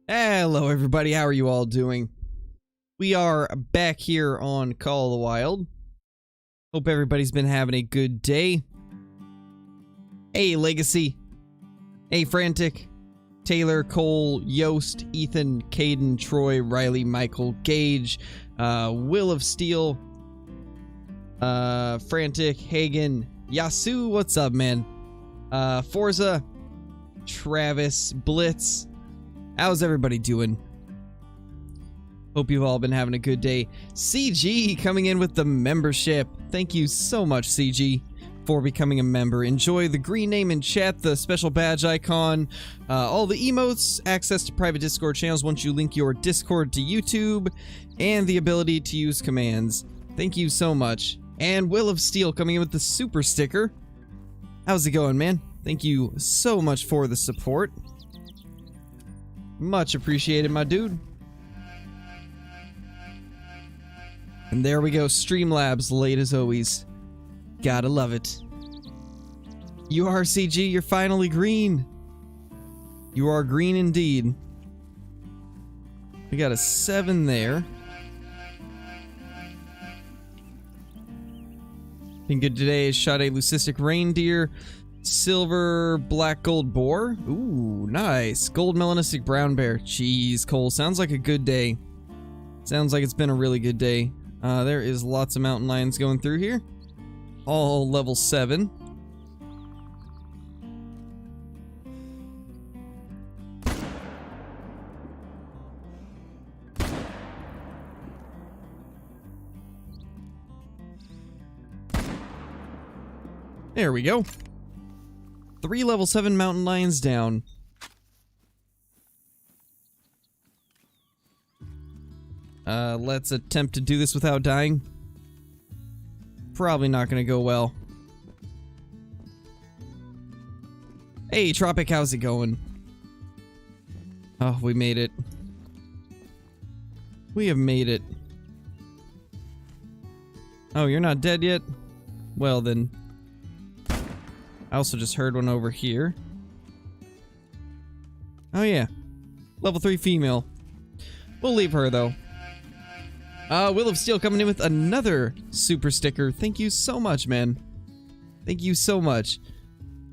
Hello everybody, how are you all doing? We are back here on Call of the Wild. Hope everybody's been having a good day. Hey Legacy. Hey Frantic. Taylor, Cole, Yost, Ethan, Caden, Troy, Riley, Michael, Gage, Will of Steel, Frantic, Hagen, Yasu, what's up man? Forza, Travis, Blitz. How's everybody doing? Hope you've all been having a good day. CG coming in with the membership. Thank you so much, CG, for becoming a member. Enjoy the green name in chat, the special badge icon, all the emotes, access to private Discord channels once you link your Discord to YouTube, and the ability to use commands. Thank you so much. And Will of Steel coming in with the super sticker. How's it going, man? Thank you so much for the support. Much appreciated, my dude. And there we go, Streamlabs late as always. Gotta love it. You are CG, you're finally green. You are green indeed. We got a 7 there. Been good today. Shot a leucistic reindeer. Silver black gold boar. Ooh, nice. Gold melanistic brown bear. Jeez, Cole. Sounds like a good day. Sounds like it's been a really good day. There is lots of mountain lions going through here. All level 7. There we go. 3 level 7 mountain lions down. Let's attempt to do this without dying. Probably not gonna go well. Hey, Tropic, how's it going? Oh, we made it. We have made it. Oh, you're not dead yet? Well then. I also just heard one over here. Oh yeah. Level 3 female. We'll leave her though. Will of Steel coming in with another super sticker. Thank you so much, man. Thank you so much.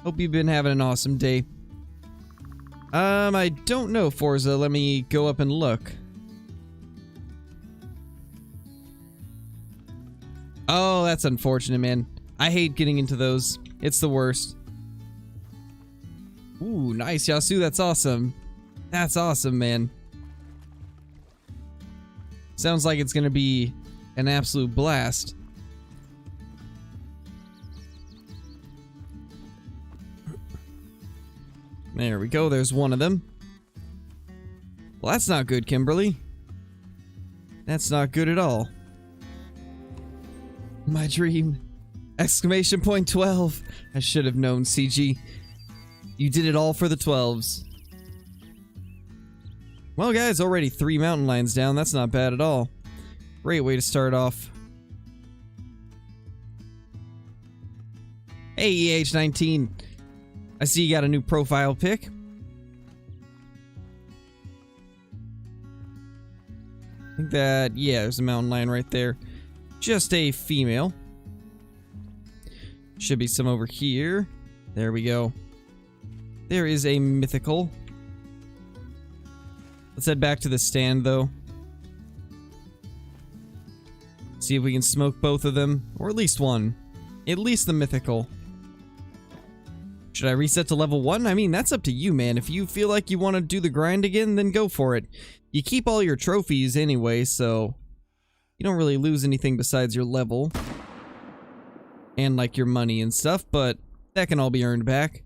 Hope you've been having an awesome day. I don't know, Forza. Let me go up and look. Oh, that's unfortunate, man. I hate getting into those. It's the worst. Ooh, nice, Yasu. That's awesome. That's awesome, man. Sounds like it's gonna be an absolute blast. There we go. There's one of them. Well, that's not good, Kimberly. That's not good at all. My dream. Exclamation point 12. I should have known, CG. You did it all for the 12s. Well, guys, already 3 mountain lions down. That's not bad at all. Great way to start off. Hey, EH19. I see you got a new profile pic. I think that, yeah, there's a mountain lion right there. Just a female. Should be some over here. There we go. There is a mythical. Let's head back to the stand, though. See if we can smoke both of them. Or at least one. At least the mythical. Should I reset to level 1? I mean, that's up to you, man. If you feel like you want to do the grind again, then go for it. You keep all your trophies anyway, so you don't really lose anything besides your level. And, like, your money and stuff, but that can all be earned back.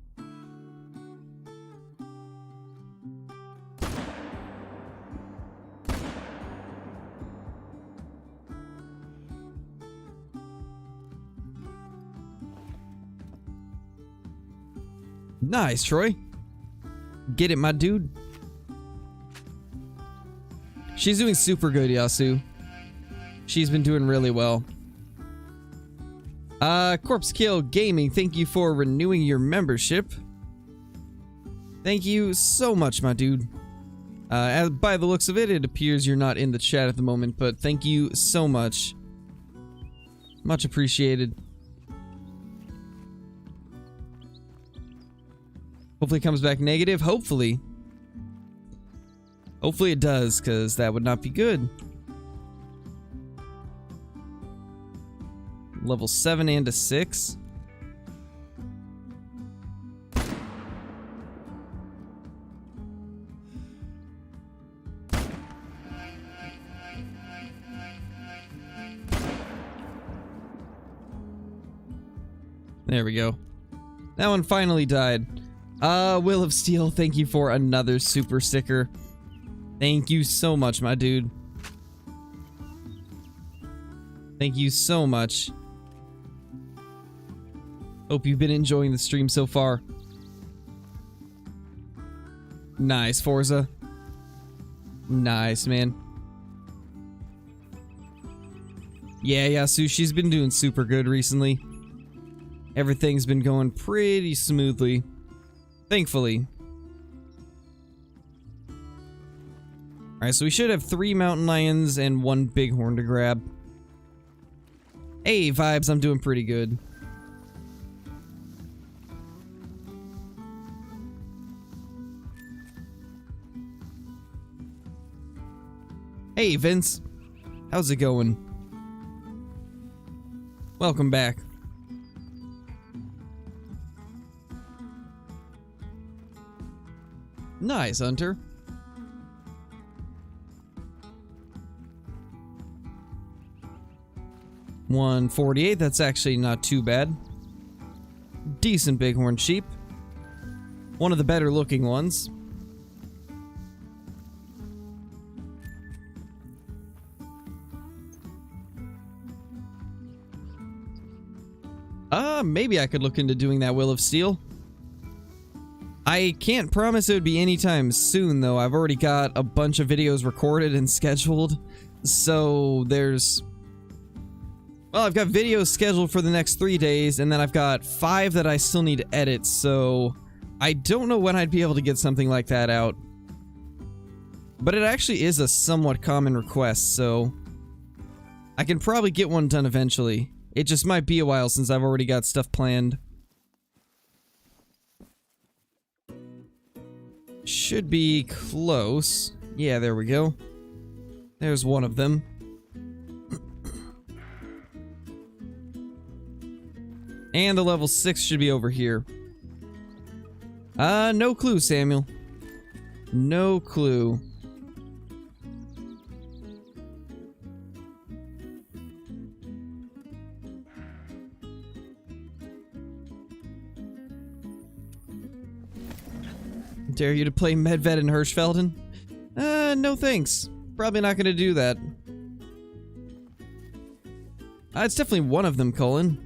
Nice, Troy. Get it, my dude. She's doing super good, Yasu. She's been doing really well. Corpse Kill Gaming, thank you for renewing your membership. Thank you so much, my dude. By the looks of it, it appears you're not in the chat at the moment, but thank you so much. Much appreciated. Hopefully it comes back negative. Hopefully. Hopefully it does, because that would not be good. Level 7 and a 6. There we go. That one finally died. Will of Steel, thank you for another super sticker. Thank you so much, my dude. Thank you so much. Hope you've been enjoying the stream so far. Nice, Forza. Nice, man. Yeah, Yasu, she's been doing super good recently. Everything's been going pretty smoothly. Thankfully. Alright, so we should have 3 mountain lions and 1 bighorn to grab. Hey, Vibes, I'm doing pretty good. Hey, Vince. How's it going? Welcome back. Nice, Hunter. $148, that's actually not too bad. Decent bighorn sheep. One of the better looking ones. Maybe I could look into doing that Will of Steel. I can't promise it would be anytime soon, though. I've already got a bunch of videos recorded and scheduled. So there's... Well, I've got videos scheduled for the next 3 days, and then I've got 5 that I still need to edit, so... I don't know when I'd be able to get something like that out. But it actually is a somewhat common request, so... I can probably get one done eventually. It just might be a while since I've already got stuff planned. Should be close. Yeah, there we go. There's one of them. And the level 6 should be over here. No clue, Samuel. No clue. Dare you to play Medved and Hirschfelden? No thanks. Probably not gonna do that. It's definitely one of them, Colin.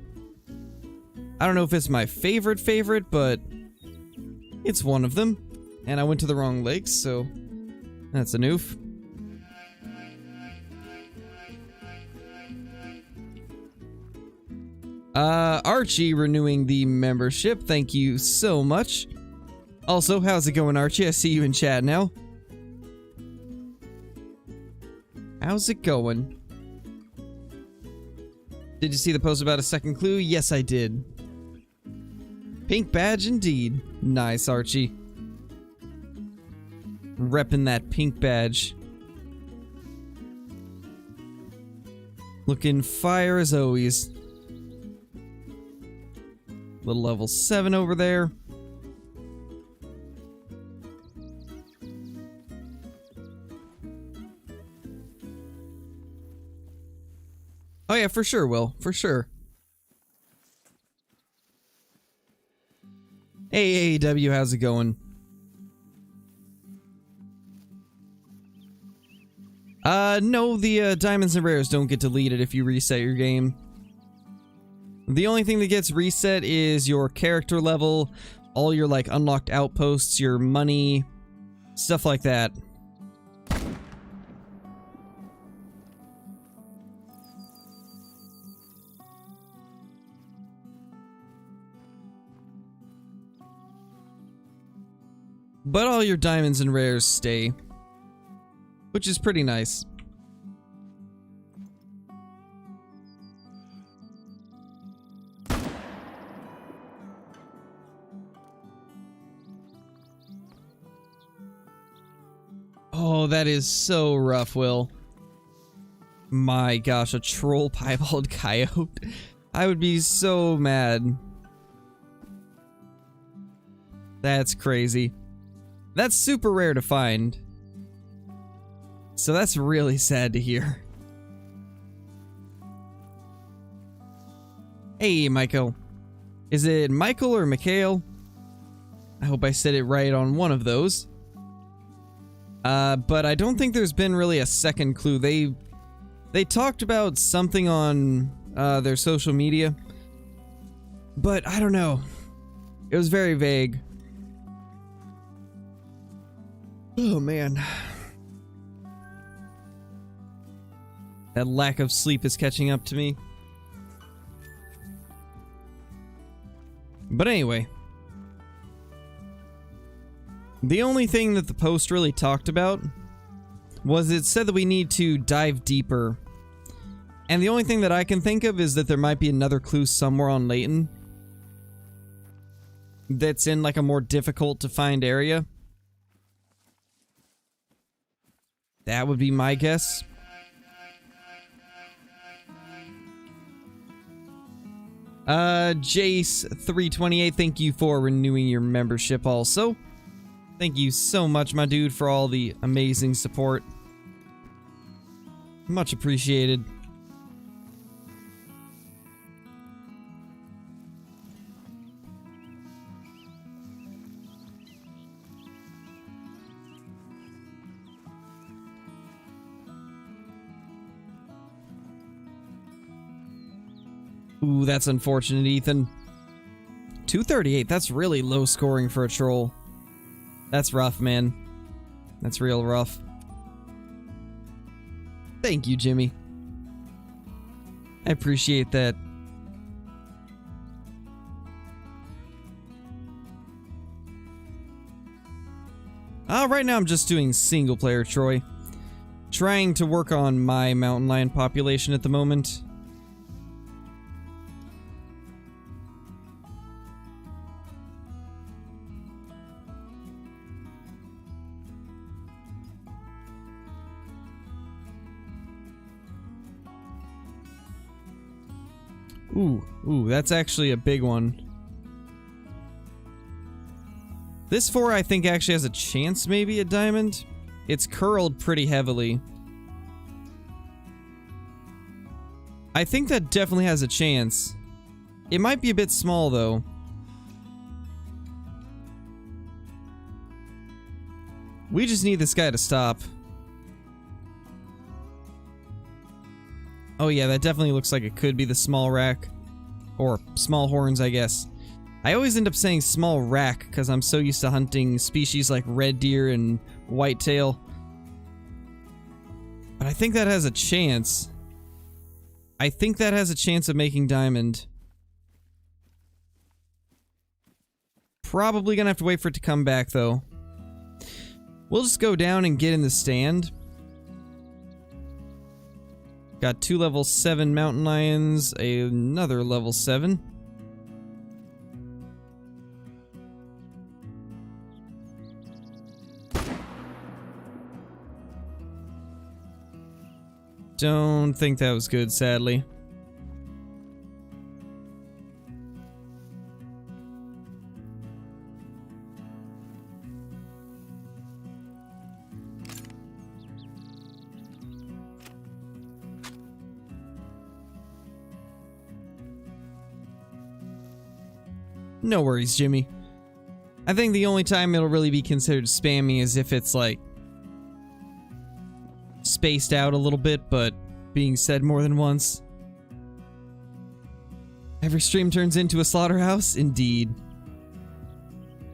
I don't know if it's my favorite, but it's one of them. And I went to the wrong lakes, so that's a noof. Archie renewing the membership. Thank you so much. Also, how's it going, Archie? I see you in chat now. How's it going? Did you see the post about a second clue? Yes, I did. Pink badge indeed. Nice, Archie. Repping that pink badge. Looking fire as always. Little level 7 over there. Oh yeah, for sure, Will. For sure. Hey, AEW, how's it going? No, the diamonds and rares don't get deleted if you reset your game. The only thing that gets reset is your character level, all your, like, unlocked outposts, your money, stuff like that. But all your diamonds and rares stay. which is pretty nice. Oh, that is so rough, Will. My gosh, a troll piebald coyote. I would be so mad. That's crazy. That's super rare to find. So that's really sad to hear. Hey, Michael. Is it Michael or Mikhail? I hope I said it right on one of those. But I don't think there's been really a second clue. They talked about something on their social media, but I don't know. It was very vague. Oh man. That lack of sleep is catching up to me. But anyway. The only thing that the post really talked about was it said that we need to dive deeper. And the only thing that I can think of is that there might be another clue somewhere on Layton that's in like a more difficult to find area. That would be my guess. Jace328, thank you for renewing your membership also. Thank you so much, my dude, for all the amazing support. Much appreciated. Ooh, that's unfortunate, Ethan. 238, that's really low scoring for a troll. That's rough, man. That's real rough. Thank you, Jimmy. I appreciate that. Right now I'm just doing single player Troy. Trying to work on my mountain lion population at the moment. Ooh, that's actually a big one. This 4, I think, actually has a chance maybe at diamond. It's curled pretty heavily. I think that definitely has a chance. It might be a bit small, though. We just need this guy to stop. Oh yeah, that definitely looks like it could be the small rack. Or small horns, I guess. I always end up saying small rack because I'm so used to hunting species like red deer and whitetail. But I think that has a chance. I think that has a chance of making diamond. Probably gonna have to wait for it to come back, though. We'll just go down and get in the stand. Got 2 level 7 mountain lions, another level 7. Don't think that was good, sadly. No worries, Jimmy. I think the only time it'll really be considered spammy is if it's like spaced out a little bit, but being said more than once. Every stream turns into a slaughterhouse? Indeed.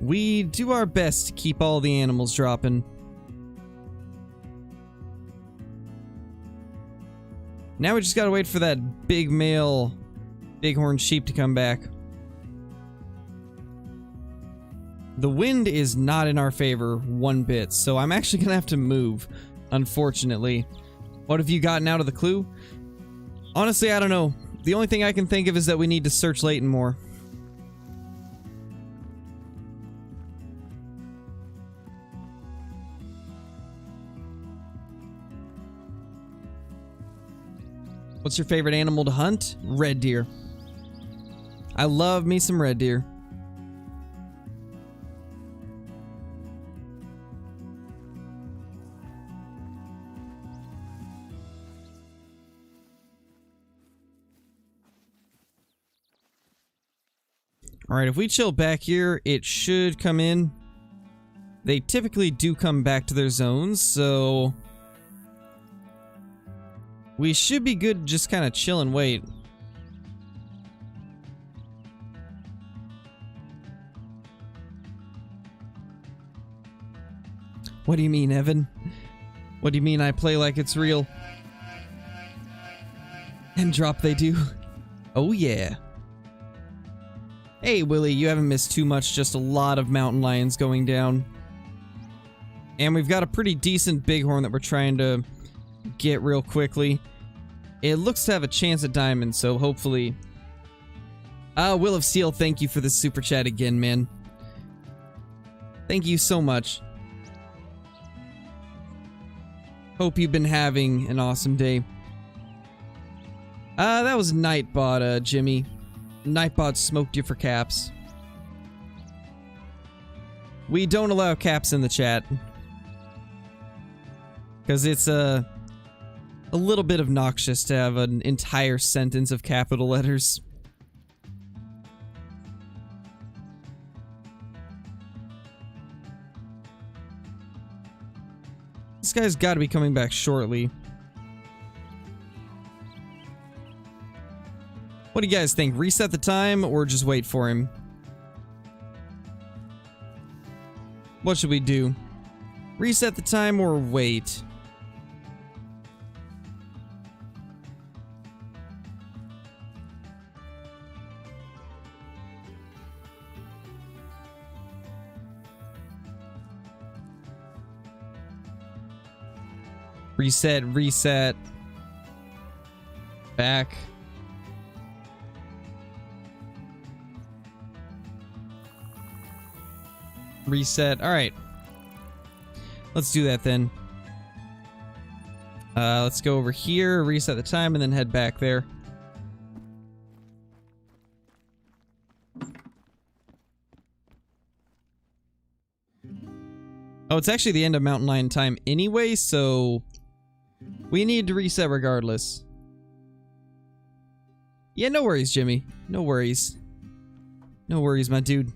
We do our best to keep all the animals dropping. Now we just gotta wait for that big male bighorn sheep to come back. The wind is not in our favor one bit, so I'm actually gonna have to move. unfortunately. What have you gotten out of the clue? Honestly, I don't know. The only thing I can think of is that we need to search Layton more. What's your favorite animal to hunt? Red deer. I love me some red deer. Alright, if we chill back here, it should come in. They typically do come back to their zones, so we should be good to just kind of chill and wait. What do you mean, Evan? What do you mean I play like it's real? And drop they do. Oh yeah. Hey Willie, you haven't missed too much, just a lot of mountain lions going down. And we've got a pretty decent bighorn that we're trying to get real quickly. It looks to have a chance at diamond, so hopefully... Will of Steel, thank you for the super chat again, man. Thank you so much. Hope you've been having an awesome day. That was Nightbot, Jimmy. Nightbot smoked you for caps. We don't allow caps in the chat. Because it's a little bit obnoxious to have an entire sentence of capital letters. This guy's got to be coming back shortly. What do you guys think? Reset the time or just wait for him? What should we do? Reset the time or wait? Reset, reset. Back. Reset. Alright. Let's do that then. Let's go over here, reset the time, and then head back there. Oh, it's actually the end of mountain lion time anyway, so we need to reset regardless. Yeah, no worries, Jimmy. No worries. No worries, my dude.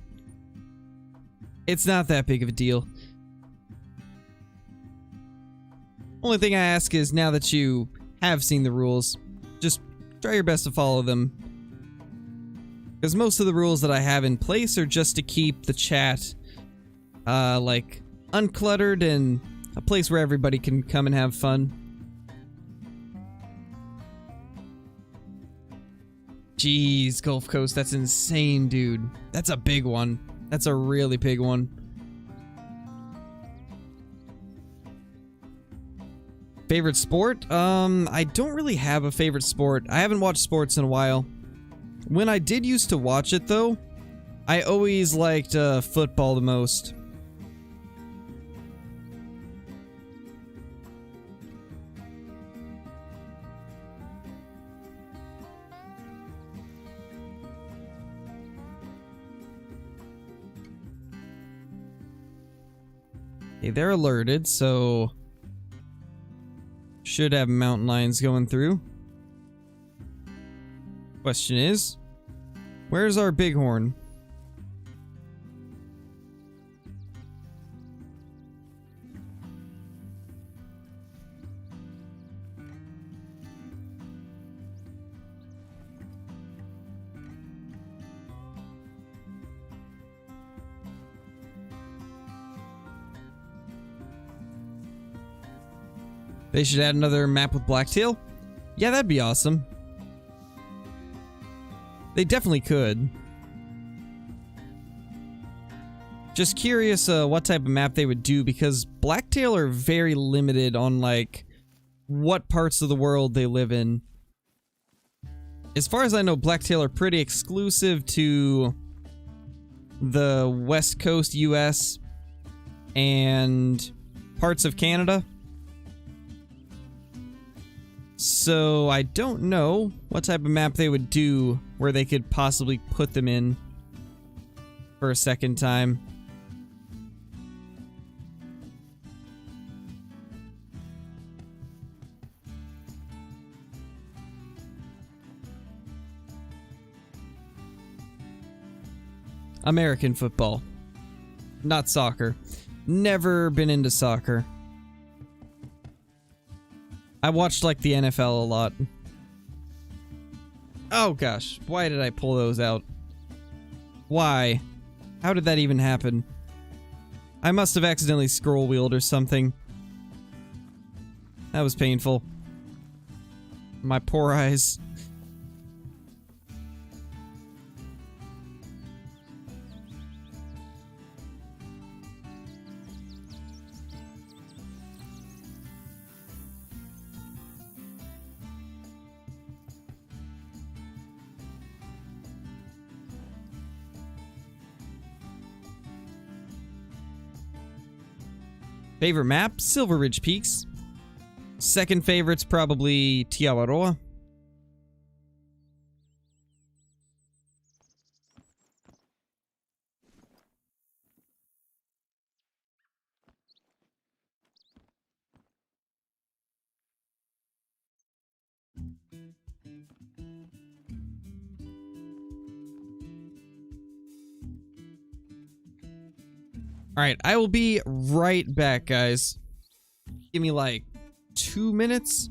It's not that big of a deal. Only thing I ask is, now that you have seen the rules, just try your best to follow them. Because most of the rules that I have in place are just to keep the chat, like, uncluttered and a place where everybody can come and have fun. Jeez, Gulf Coast, that's insane, dude. That's a big one. That's a really big one. Favorite sport? I don't really have a favorite sport. I haven't watched sports in a while. When I did used to watch it, though, I always liked football the most. Okay, they're alerted, so should have mountain lions going through. Question is, where's our bighorn? They should add another map with blacktail? Yeah, that'd be awesome. They definitely could. Just curious what type of map they would do, because Blacktail are very limited on, like, what parts of the world they live in. As far as I know, Blacktail are pretty exclusive to the West Coast US and parts of Canada. So I don't know what type of map they would do where they could possibly put them in for a second time. American football. Not soccer. Never been into soccer. I watched, like, the NFL a lot. Oh gosh, why did I pull those out? Why? How did that even happen? I must have accidentally scroll wheeled or something. That was painful. My poor eyes. Favorite map? Silver Ridge Peaks. Second favorite's probably Tiawaroa. Alright, I will be right back, guys. Give me like 2 minutes.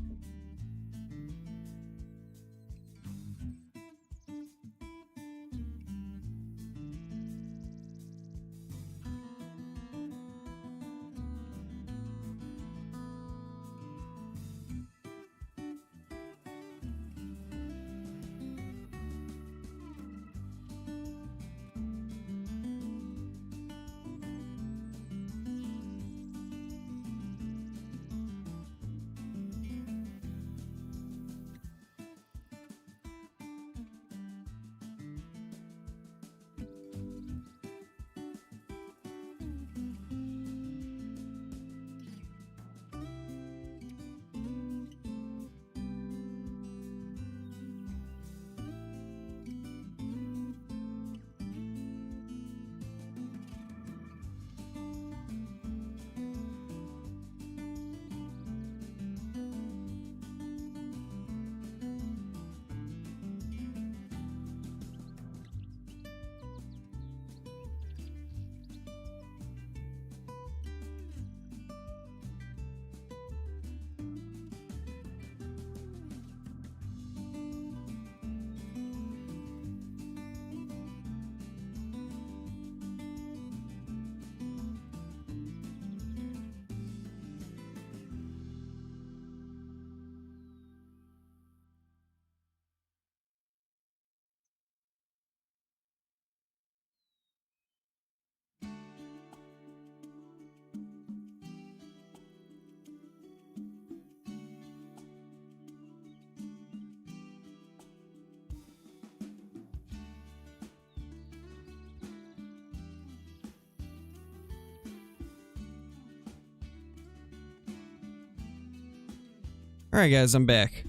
Alright guys, I'm back.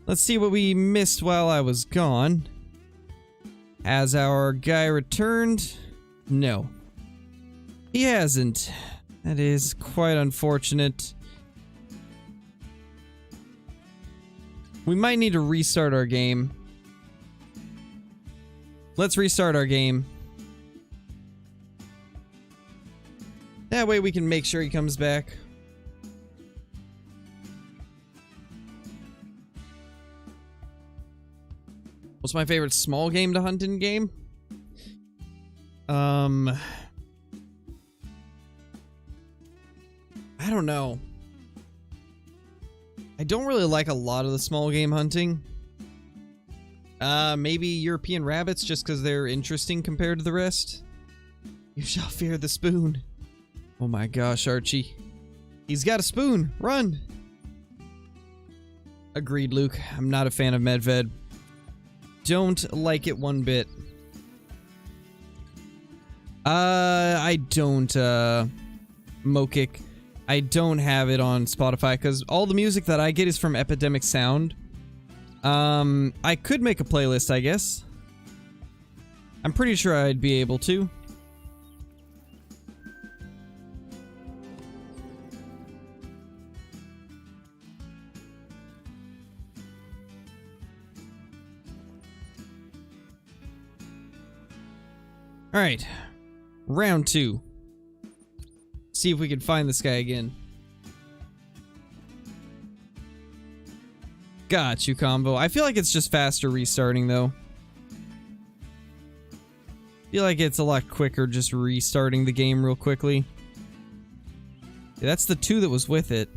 Let's see what we missed while I was gone. Has our guy returned? No. He hasn't. That is quite unfortunate. We might need to restart our game. Let's restart our game. That way we can make sure he comes back. What's my favorite small game to hunt in game? I don't know. I don't really like a lot of the small game hunting. Maybe European rabbits just because they're interesting compared to the rest. You shall fear the spoon. Oh my gosh, Archie. He's got a spoon. Run. Agreed, Luke. I'm not a fan of Medved. Don't like it one bit. I don't, Mokik. I don't have it on Spotify because all the music that I get is from Epidemic Sound. I could make a playlist, I guess. I'm pretty sure I'd be able to. Alright. Round 2. See if we can find this guy again. Got you, combo. I feel like it's just faster restarting, though. I feel like it's a lot quicker just restarting the game real quickly. Yeah, that's the 2 that was with it.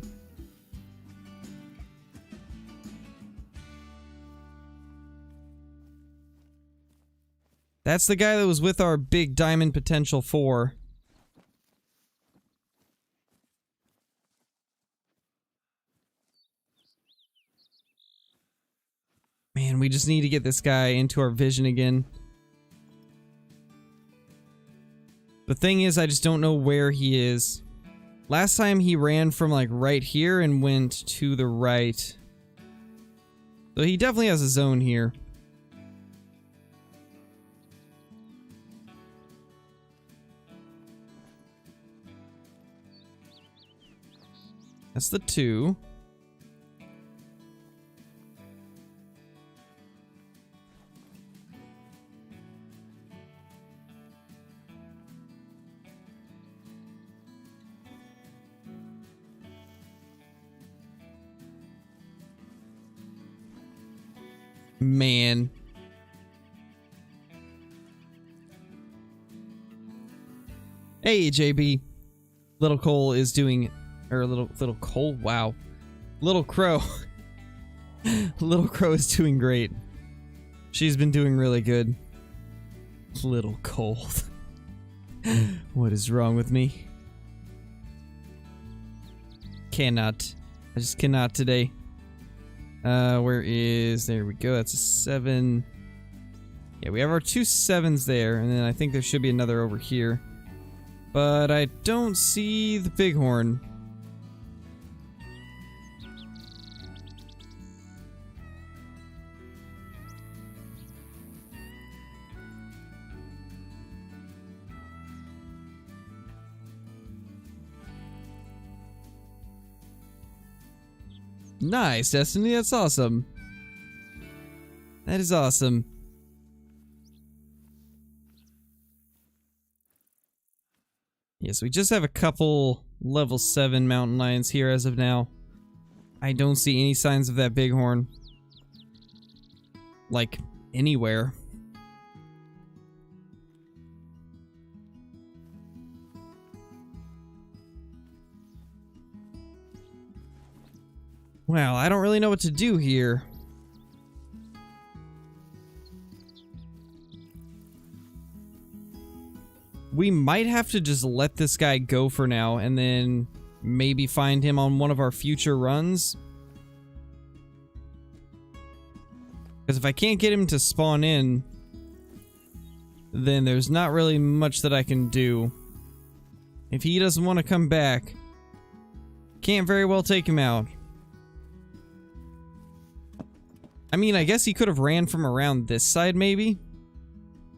That's the guy that was with our big diamond potential 4. Man, we just need to get this guy into our vision again. The thing is, I just don't know where he is. Last time he ran from like right here and went to the right. So he definitely has a zone here. That's the 2. Man. Hey, JB. Little Cole is doing... Or Little Cole? Wow. Little Crow. Little Crow is doing great. She's been doing really good. Little Cole. What is wrong with me? Cannot. I just cannot today. Where is... There we go. That's a 7. Yeah, we have our 2 7s there, and then I think there should be another over here. But I don't see the bighorn. Nice, Destiny, that's awesome. That is awesome. Yes, we just have a couple level 7 mountain lions here as of now. I don't see any signs of that bighorn. Like, anywhere. Well, I don't really know what to do here. We might have to just let this guy go for now and then maybe find him on one of our future runs. Because if I can't get him to spawn in, then there's not really much that I can do. If he doesn't want to come back, can't very well take him out. I mean, I guess he could have ran from around this side, maybe?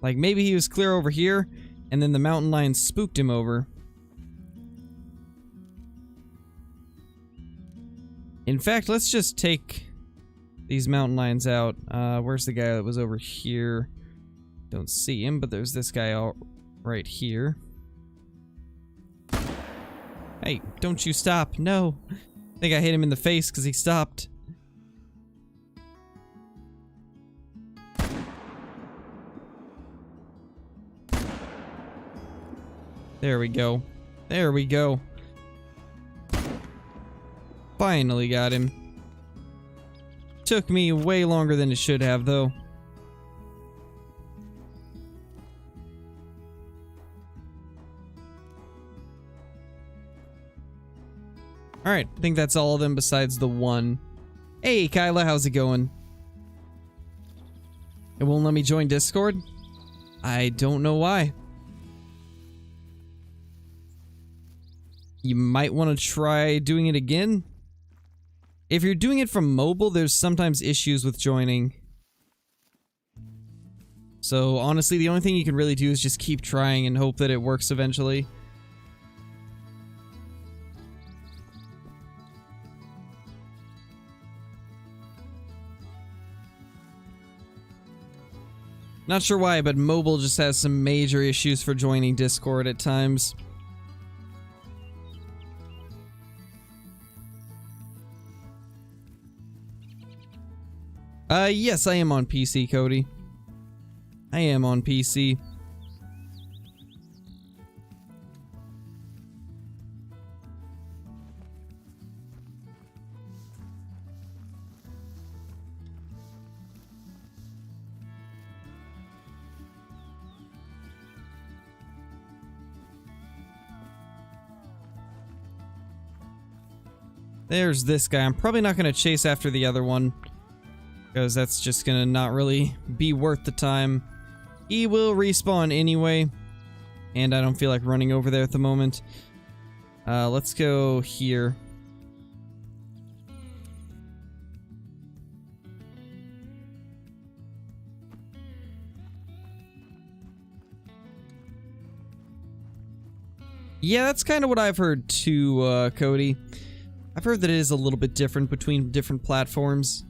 Like, maybe he was clear over here, and then the mountain lion spooked him over. In fact, let's just take these mountain lions out. Where's the guy that was over here? Don't see him, but there's this guy all right here. Hey, don't you stop. No. I think I hit him in the face because he stopped. There we go. There we go. Finally got him. Took me way longer than it should have, though. Alright, I think that's all of them besides the one. Hey, Kyla, how's it going? It won't let me join Discord? I don't know why. You might want to try doing it again. If you're doing it from mobile, there's sometimes issues with joining. So honestly, the only thing you can really do is just keep trying and hope that it works eventually. Not sure why, but mobile just has some major issues for joining Discord at times. Yes, I am on PC, Cody. I am on PC. There's this guy. I'm probably not going to chase after the other one, because that's just going to not really be worth the time. He will respawn anyway, and I don't feel like running over there at the moment. Let's go here. Yeah, that's kind of what I've heard too, Cody. I've heard that it is a little bit different between different platforms.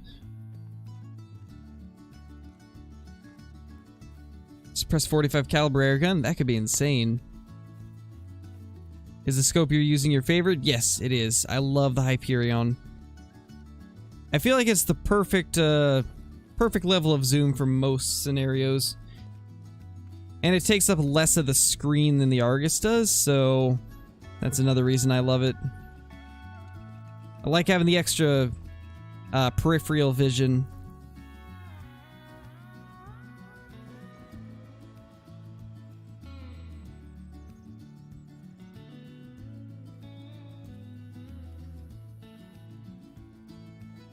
Just press 45 caliber air gun? That could be insane. Is the scope you're using your favorite? Yes, it is. I love the Hyperion. I feel like it's the perfect, perfect level of zoom for most scenarios. And it takes up less of the screen than the Argus does, so that's another reason I love it. I like having the extra peripheral vision.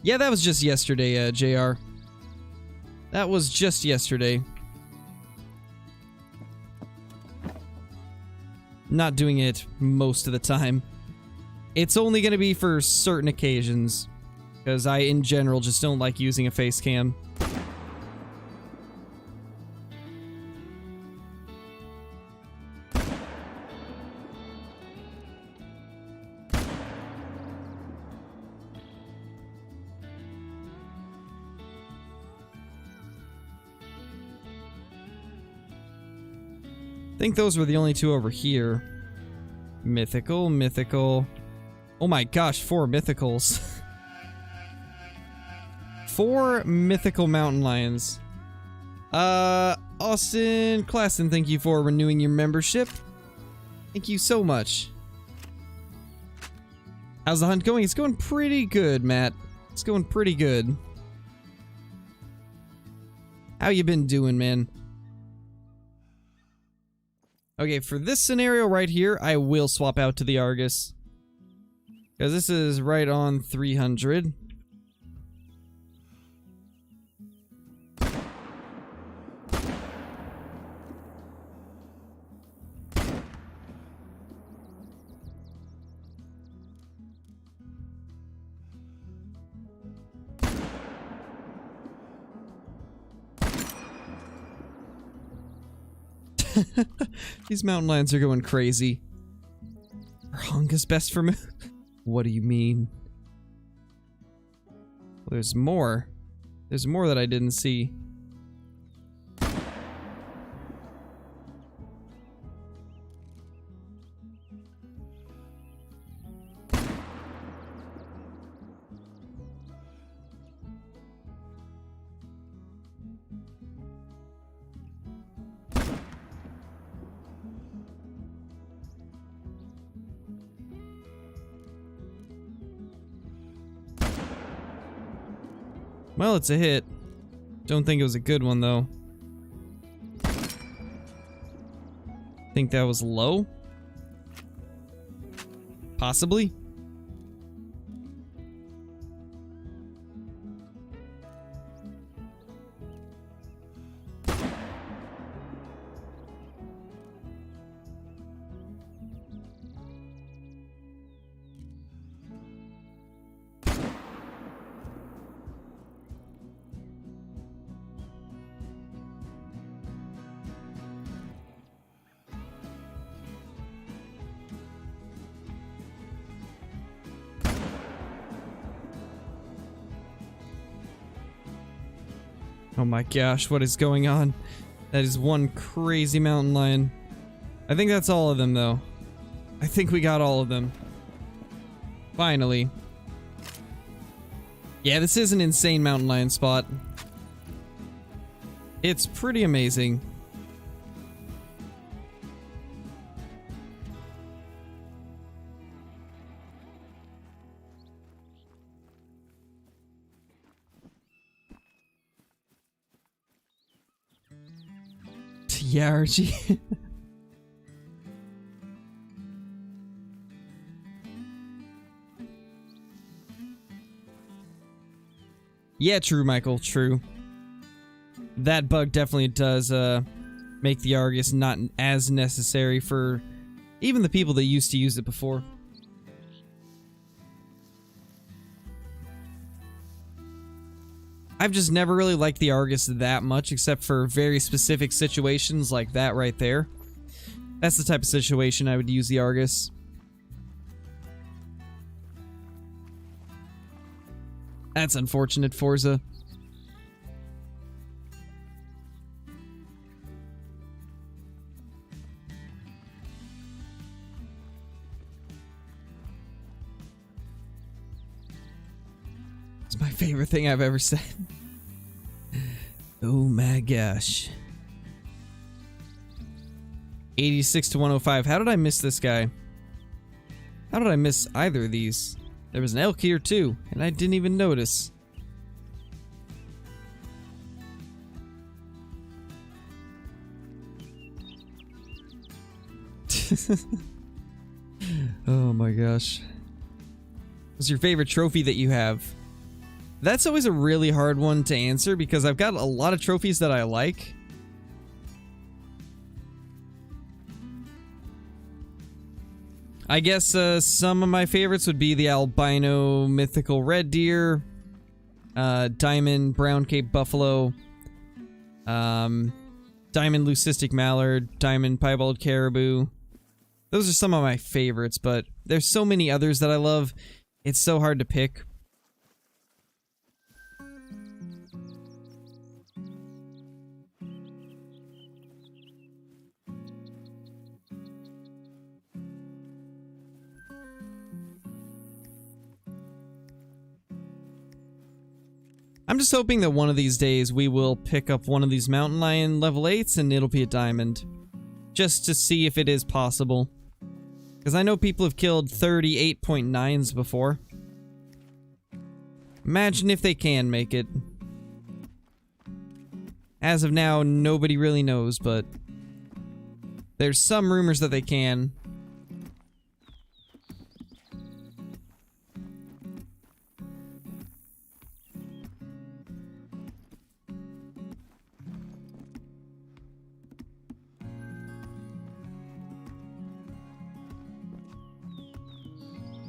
Yeah, that was just yesterday, JR. That was just yesterday. Not doing it most of the time. It's only going to be for certain occasions, because I, in general, just don't like using a face cam. I think those were the only two over here. Mythical, mythical. Oh my gosh, 4 mythicals. 4 mythical mountain lions. Austin Klassen, thank you for renewing your membership. Thank you so much. How's the hunt going? It's going pretty good, Matt. It's going pretty good. How you been doing, man? Okay, for this scenario right here, I will swap out to the Argus. Because this is right on 300. These mountain lions are going crazy. Are Honga's best for me? What do you mean? Well, there's more. There's more that I didn't see. Well, it's a hit. Don't think it was a good one, though. Think that was low? Possibly? Oh my gosh, what is going on? That is one crazy mountain lion. I think that's all of them, though. I think we got all of them. Finally. Yeah, this is an insane mountain lion spot. It's pretty amazing. Yeah, Archie. Yeah, true, Michael, true. That bug definitely does make the Argus not as necessary for even the people that used to use it before. I've just never really liked the Argus that much, except for very specific situations like that right there. That's the type of situation I would use the Argus. That's unfortunate, Forza. It's my favorite thing I've ever said. Oh my gosh. 86 to 105. How did I miss this guy? How did I miss either of these? There was an elk here too, and I didn't even notice. Oh my gosh. What's your favorite trophy that you have? That's always a really hard one to answer because I've got a lot of trophies that I like. I guess some of my favorites would be the albino mythical red deer, diamond brown cape buffalo, diamond leucistic mallard, diamond piebald caribou. Those are some of my favorites, but there's so many others that I love. It's so hard to pick. I'm just hoping that one of these days we will pick up one of these mountain lion level 8s and it'll be a diamond. Just to see if it is possible. Because I know people have killed 38.9s before. Imagine if they can make it. As of now, nobody really knows, but there's some rumors that they can.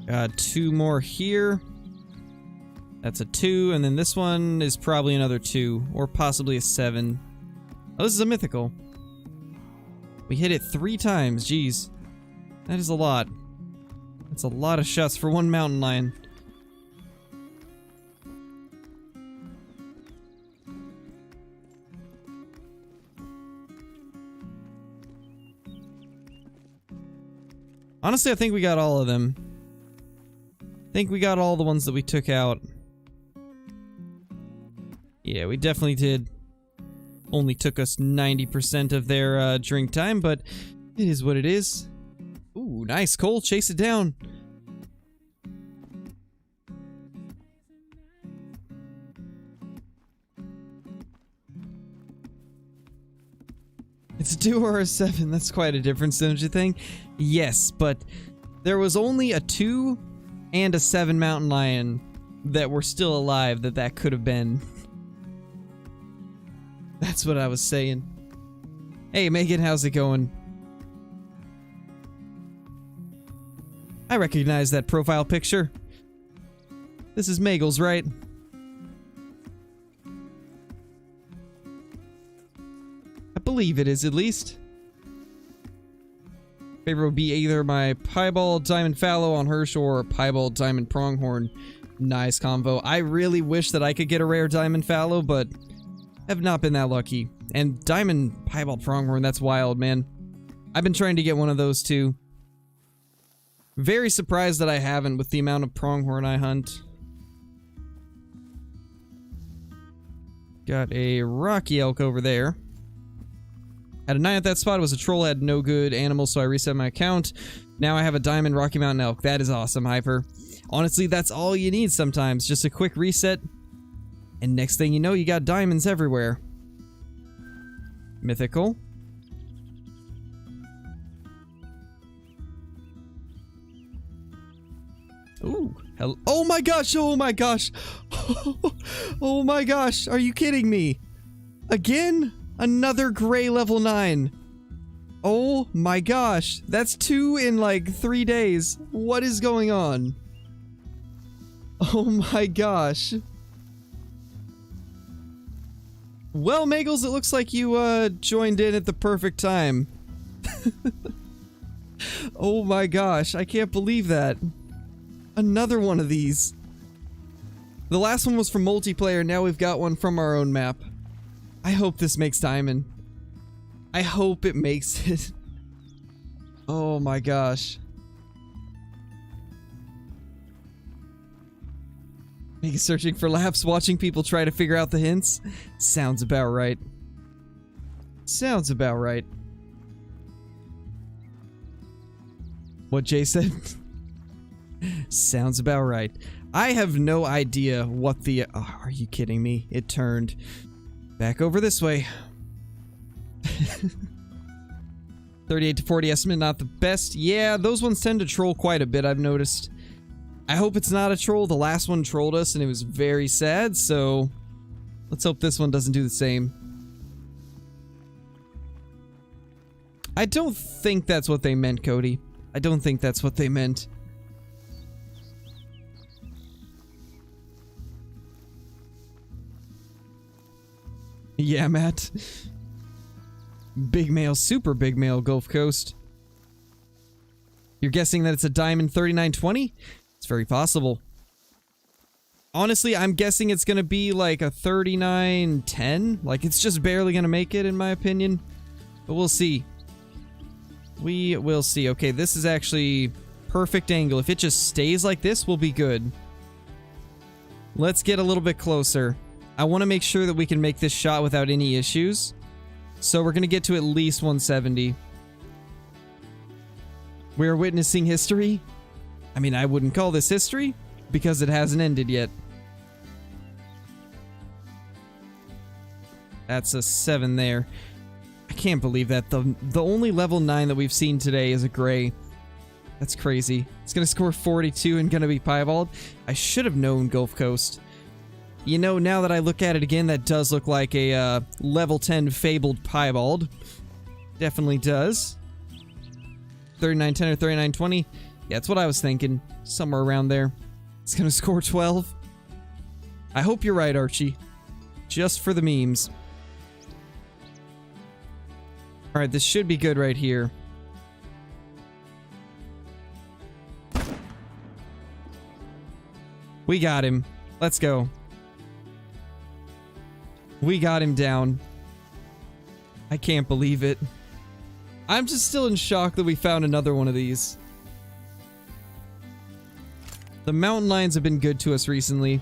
Got 2 more here. That's a 2, and then this one is probably another 2, or possibly a 7. Oh, this is a mythical. We hit it 3 times, jeez. That is a lot. That's a lot of shots for one mountain lion. Honestly, I think we got all of them. I think we got all the ones that we took out. Yeah, we definitely did. Only took us 90% of their drink time, but it is what it is. Ooh, nice, Cole. Chase it down. It's a 2 or a 7. That's quite a difference, don't you think? Yes, but there was only a 2 and a 7 mountain lion that were still alive that could have been. That's what I was saying. Hey, Megan, how's it going? I recognize that profile picture. This is Magels, right? I believe it is, at least. Favorite would be either my piebald diamond fallow on Hirsch or piebald diamond pronghorn. Nice combo. I really wish that I could get a rare diamond fallow, but have not been that lucky. And diamond piebald pronghorn, that's wild, man. I've been trying to get one of those too. Very surprised that I haven't with the amount of pronghorn I hunt. Got a rocky elk over there. Had a 9 at that spot. It was a troll, had no good animals, so I reset my account. Now I have a diamond Rocky Mountain elk. That is awesome, Hyper. Honestly, that's all you need sometimes. Just a quick reset. And next thing you know, you got diamonds everywhere. Mythical. Ooh. Hello. Oh my gosh, oh my gosh. Oh my gosh, are you kidding me? Again? Another gray level 9. Oh my gosh, that's 2 in like 3 days. What is going on? Oh my gosh. Well, Magels, it looks like you joined in at the perfect time. Oh my gosh, I can't believe that. Another one of these. The last one was from multiplayer, now we've got one from our own map. I hope this makes diamond. I hope it makes it. Oh my gosh. Maybe searching for laps, watching people try to figure out the hints. Sounds about right. Sounds about right. What Jay said? Sounds about right. I have no idea what the... Oh, are you kidding me? It turned. Back over this way. 38 to 40 estimate, not the best. Yeah, those ones tend to troll quite a bit, I've noticed. I hope it's not a troll. The last one trolled us and it was very sad, so... Let's hope this one doesn't do the same. I don't think that's what they meant, Cody. I don't think that's what they meant. Yeah, Matt. Big male, super big male, Gulf Coast. You're guessing that it's a diamond 3920? It's very possible. Honestly, I'm guessing it's gonna be like a 3910. Like, it's just barely gonna make it, in my opinion. But we'll see. We will see. Okay, this is actually perfect angle. If it just stays like this, we'll be good. Let's get a little bit closer. I want to make sure that we can make this shot without any issues. So we're going to get to at least 170. We're witnessing history. I mean, I wouldn't call this history because it hasn't ended yet. That's a 7 there. I can't believe that. The only level 9 that we've seen today is a gray. That's crazy. It's going to score 42 and going to be piebald. I should have known Gulf Coast. You know, now that I look at it again, that does look like a level 10 fabled piebald. Definitely does. 3910 or 3920. Yeah, that's what I was thinking. Somewhere around there. It's gonna score 12. I hope you're right, Archie. Just for the memes. Alright, this should be good right here. We got him. Let's go. We got him down. I can't believe it. I'm just still in shock that we found another one of these. The mountain lions have been good to us recently.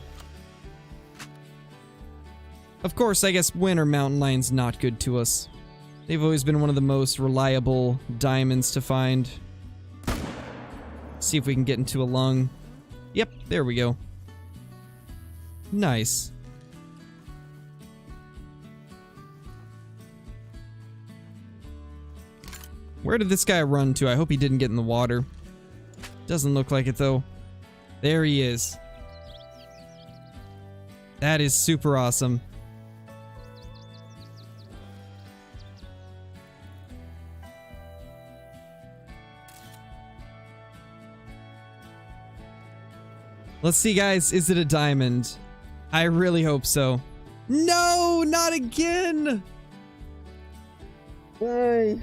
Of course, I guess when are mountain lions not good to us? They've always been one of the most reliable diamonds to find. See if we can get into a lung. Yep, there we go. Nice. Where did this guy run to? I hope he didn't get in the water. Doesn't look like it, though. There he is. That is super awesome. Let's see, guys. Is it a diamond? I really hope so. No, not again! Why?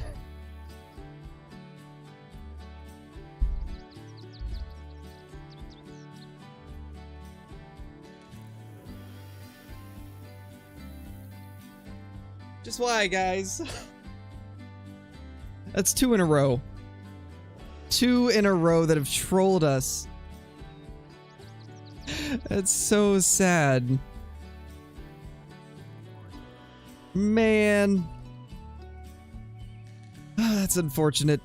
Just why, guys? That's 2 in a row. 2 in a row that have trolled us. That's so sad. Man. That's unfortunate.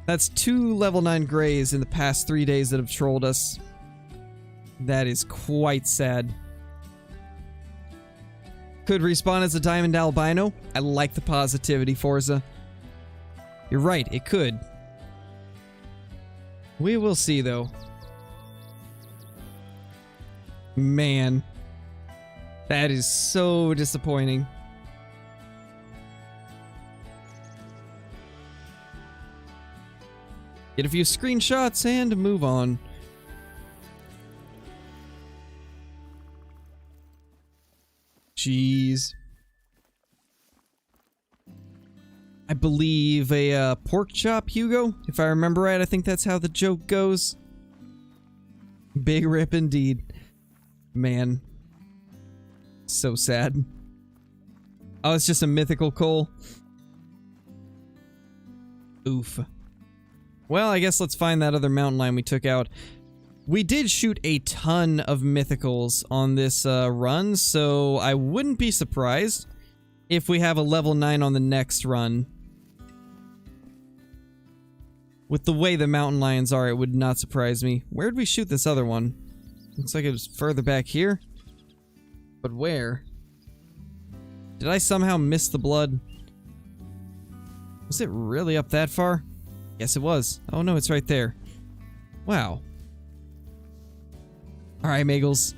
That's 2 level 9 grays in the past 3 days that have trolled us. That is quite sad. Could respawn as a diamond albino. I like the positivity, Forza. You're right, it could. We will see, though. Man. That is so disappointing. Get a few screenshots and move on. Jeez. I believe a pork chop, Hugo. If I remember right, I think that's how the joke goes. Big rip indeed. Man. So sad. Oh, it's just a mythical coal. Oof. Well, I guess let's find that other mountain lion we took out. We did shoot a ton of mythicals on this run, so I wouldn't be surprised if we have a level 9 on the next run. With the way the mountain lions are, it would not surprise me. Where'd we shoot this other one? Looks like it was further back here. But where? Did I somehow miss the blood? Was it really up that far? Yes, it was. Oh no, it's right there. Wow. Alright, Magels.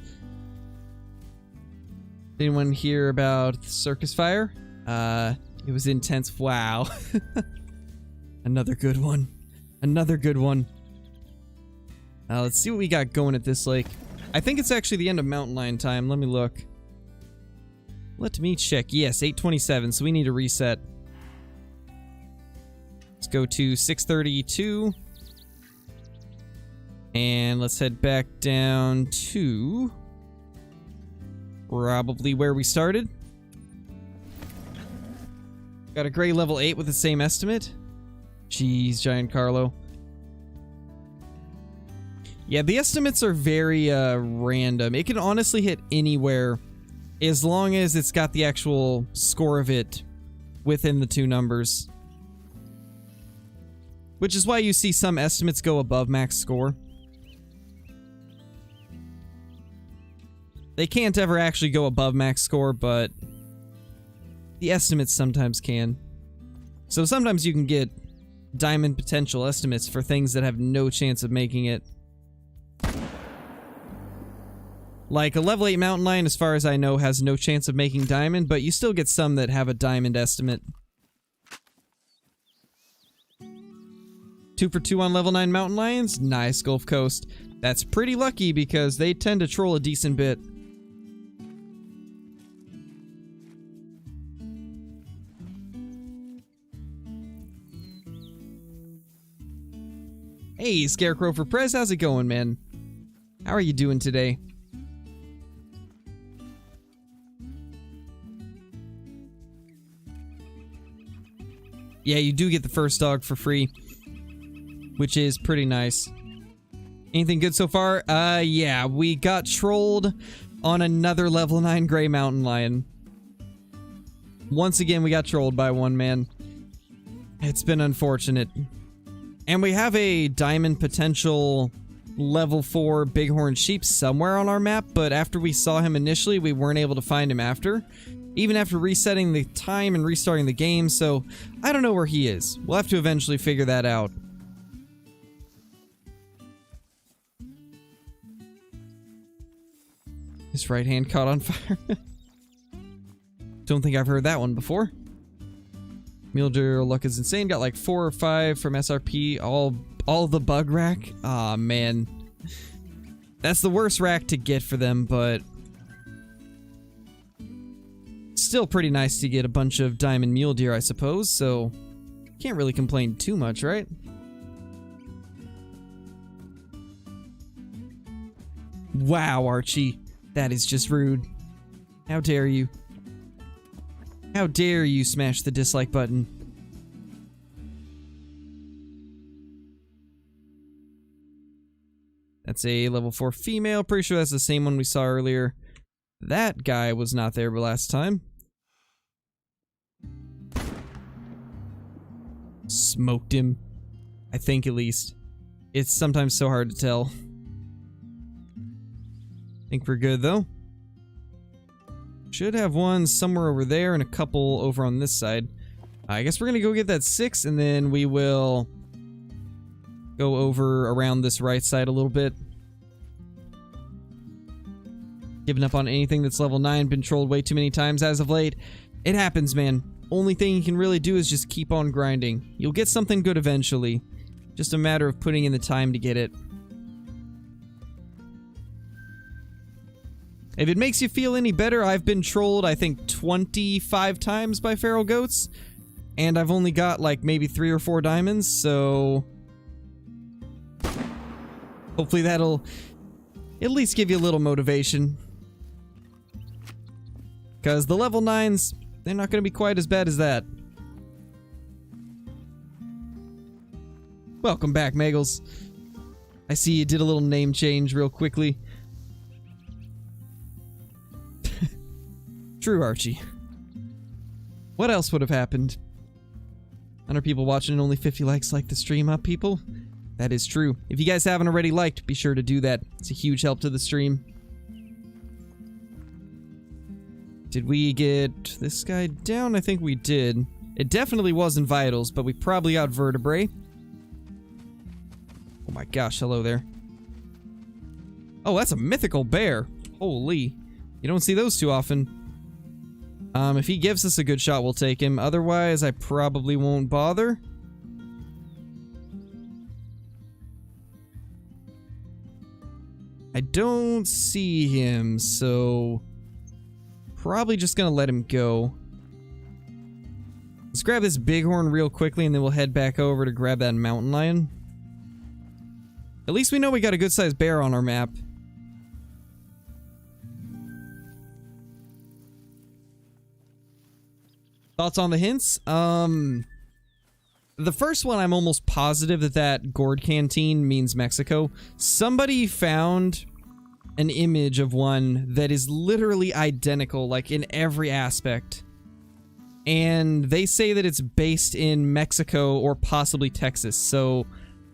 Anyone hear about the circus fire? It was intense. Wow. Another good one. Another good one. Let's see what we got going at this lake. I think it's actually the end of mountain lion time. Let me look. Let me check. Yes, 8:27, so we need to reset. Let's go to 6:32. And let's head back down to probably where we started. Got a gray level 8 with the same estimate. Jeez, Giancarlo. Yeah, the estimates are very random. It can honestly hit anywhere as long as it's got the actual score of it within the 2 numbers. Which is why you see some estimates go above max score. They can't ever actually go above max score, but the estimates sometimes can. So sometimes you can get diamond potential estimates for things that have no chance of making it. Like a level 8 mountain lion, as far as I know, has no chance of making diamond, but you still get some that have a diamond estimate. 2 for 2 on level 9 mountain lions? Nice, Gulf Coast. That's pretty lucky because they tend to troll a decent bit. Hey, Scarecrow for Prez, how's it going, man? How are you doing today? Yeah, you do get the first dog for free, which is pretty nice. Anything good so far? Yeah, we got trolled on another level 9 gray mountain lion. Once again, we got trolled by one, man. It's been unfortunate. And we have a diamond potential level 4 bighorn sheep somewhere on our map, but after we saw him initially, we weren't able to find him after. Even after resetting the time and restarting the game, so I don't know where he is. We'll have to eventually figure that out. His right hand caught on fire. Don't think I've heard that one before. Mule luck is insane. Got like 4 or 5 from SRP. All the bug rack. Aw, man. That's the worst rack to get for them, but still pretty nice to get a bunch of diamond mule deer, I suppose, so can't really complain too much, right? Wow, Archie. That is just rude. How dare you? How dare you smash the dislike button? That's a level 4 female. Pretty sure that's the same one we saw earlier. That guy was not there last time. Smoked him. I think, at least. It's sometimes so hard to tell. Think we're good, though. Should have one somewhere over there and a couple over on this side. I guess we're gonna go get that 6, and then we will go over around this right side a little bit. Giving up on anything that's level 9, been trolled way too many times as of late. It happens, man. Only thing you can really do is just keep on grinding. You'll get something good eventually. Just a matter of putting in the time to get it. If it makes you feel any better, I've been trolled, I think, 25 times by feral goats. And I've only got, like, maybe 3 or 4 diamonds, so... hopefully that'll at least give you a little motivation. Because the level 9s, they're not going to be quite as bad as that. Welcome back, Magels. I see you did a little name change real quickly. True, Archie. What else would have happened? 100 people watching and only 50 likes like the stream up, people? That is true. If you guys haven't already liked, be sure to do that. It's a huge help to the stream. Did we get this guy down? I think we did. It definitely wasn't vitals, but we probably got vertebrae. Oh my gosh, hello there. Oh, that's a mythical bear. Holy. You don't see those too often. If he gives us a good shot, we'll take him. Otherwise, I probably won't bother. I don't see him, so... probably just gonna let him go. Let's grab this bighorn real quickly, and then we'll head back over to grab that mountain lion. At least we know we got a good-sized bear on our map. Thoughts on the hints? The first one, I'm almost positive that gourd canteen means Mexico. Somebody found an image of one that is literally identical, like in every aspect. And they say that it's based in Mexico or possibly Texas, so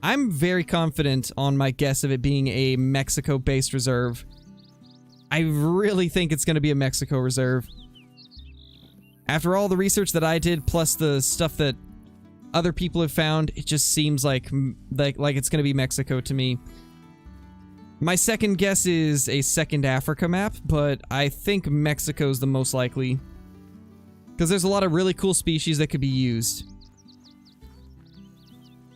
I'm very confident on my guess of it being a Mexico-based reserve. I really think it's going to be a Mexico reserve. After all the research that I did, plus the stuff that other people have found, it just seems like it's going to be Mexico to me. My second guess is a second Africa map, but I think Mexico's the most likely. Because there's a lot of really cool species that could be used.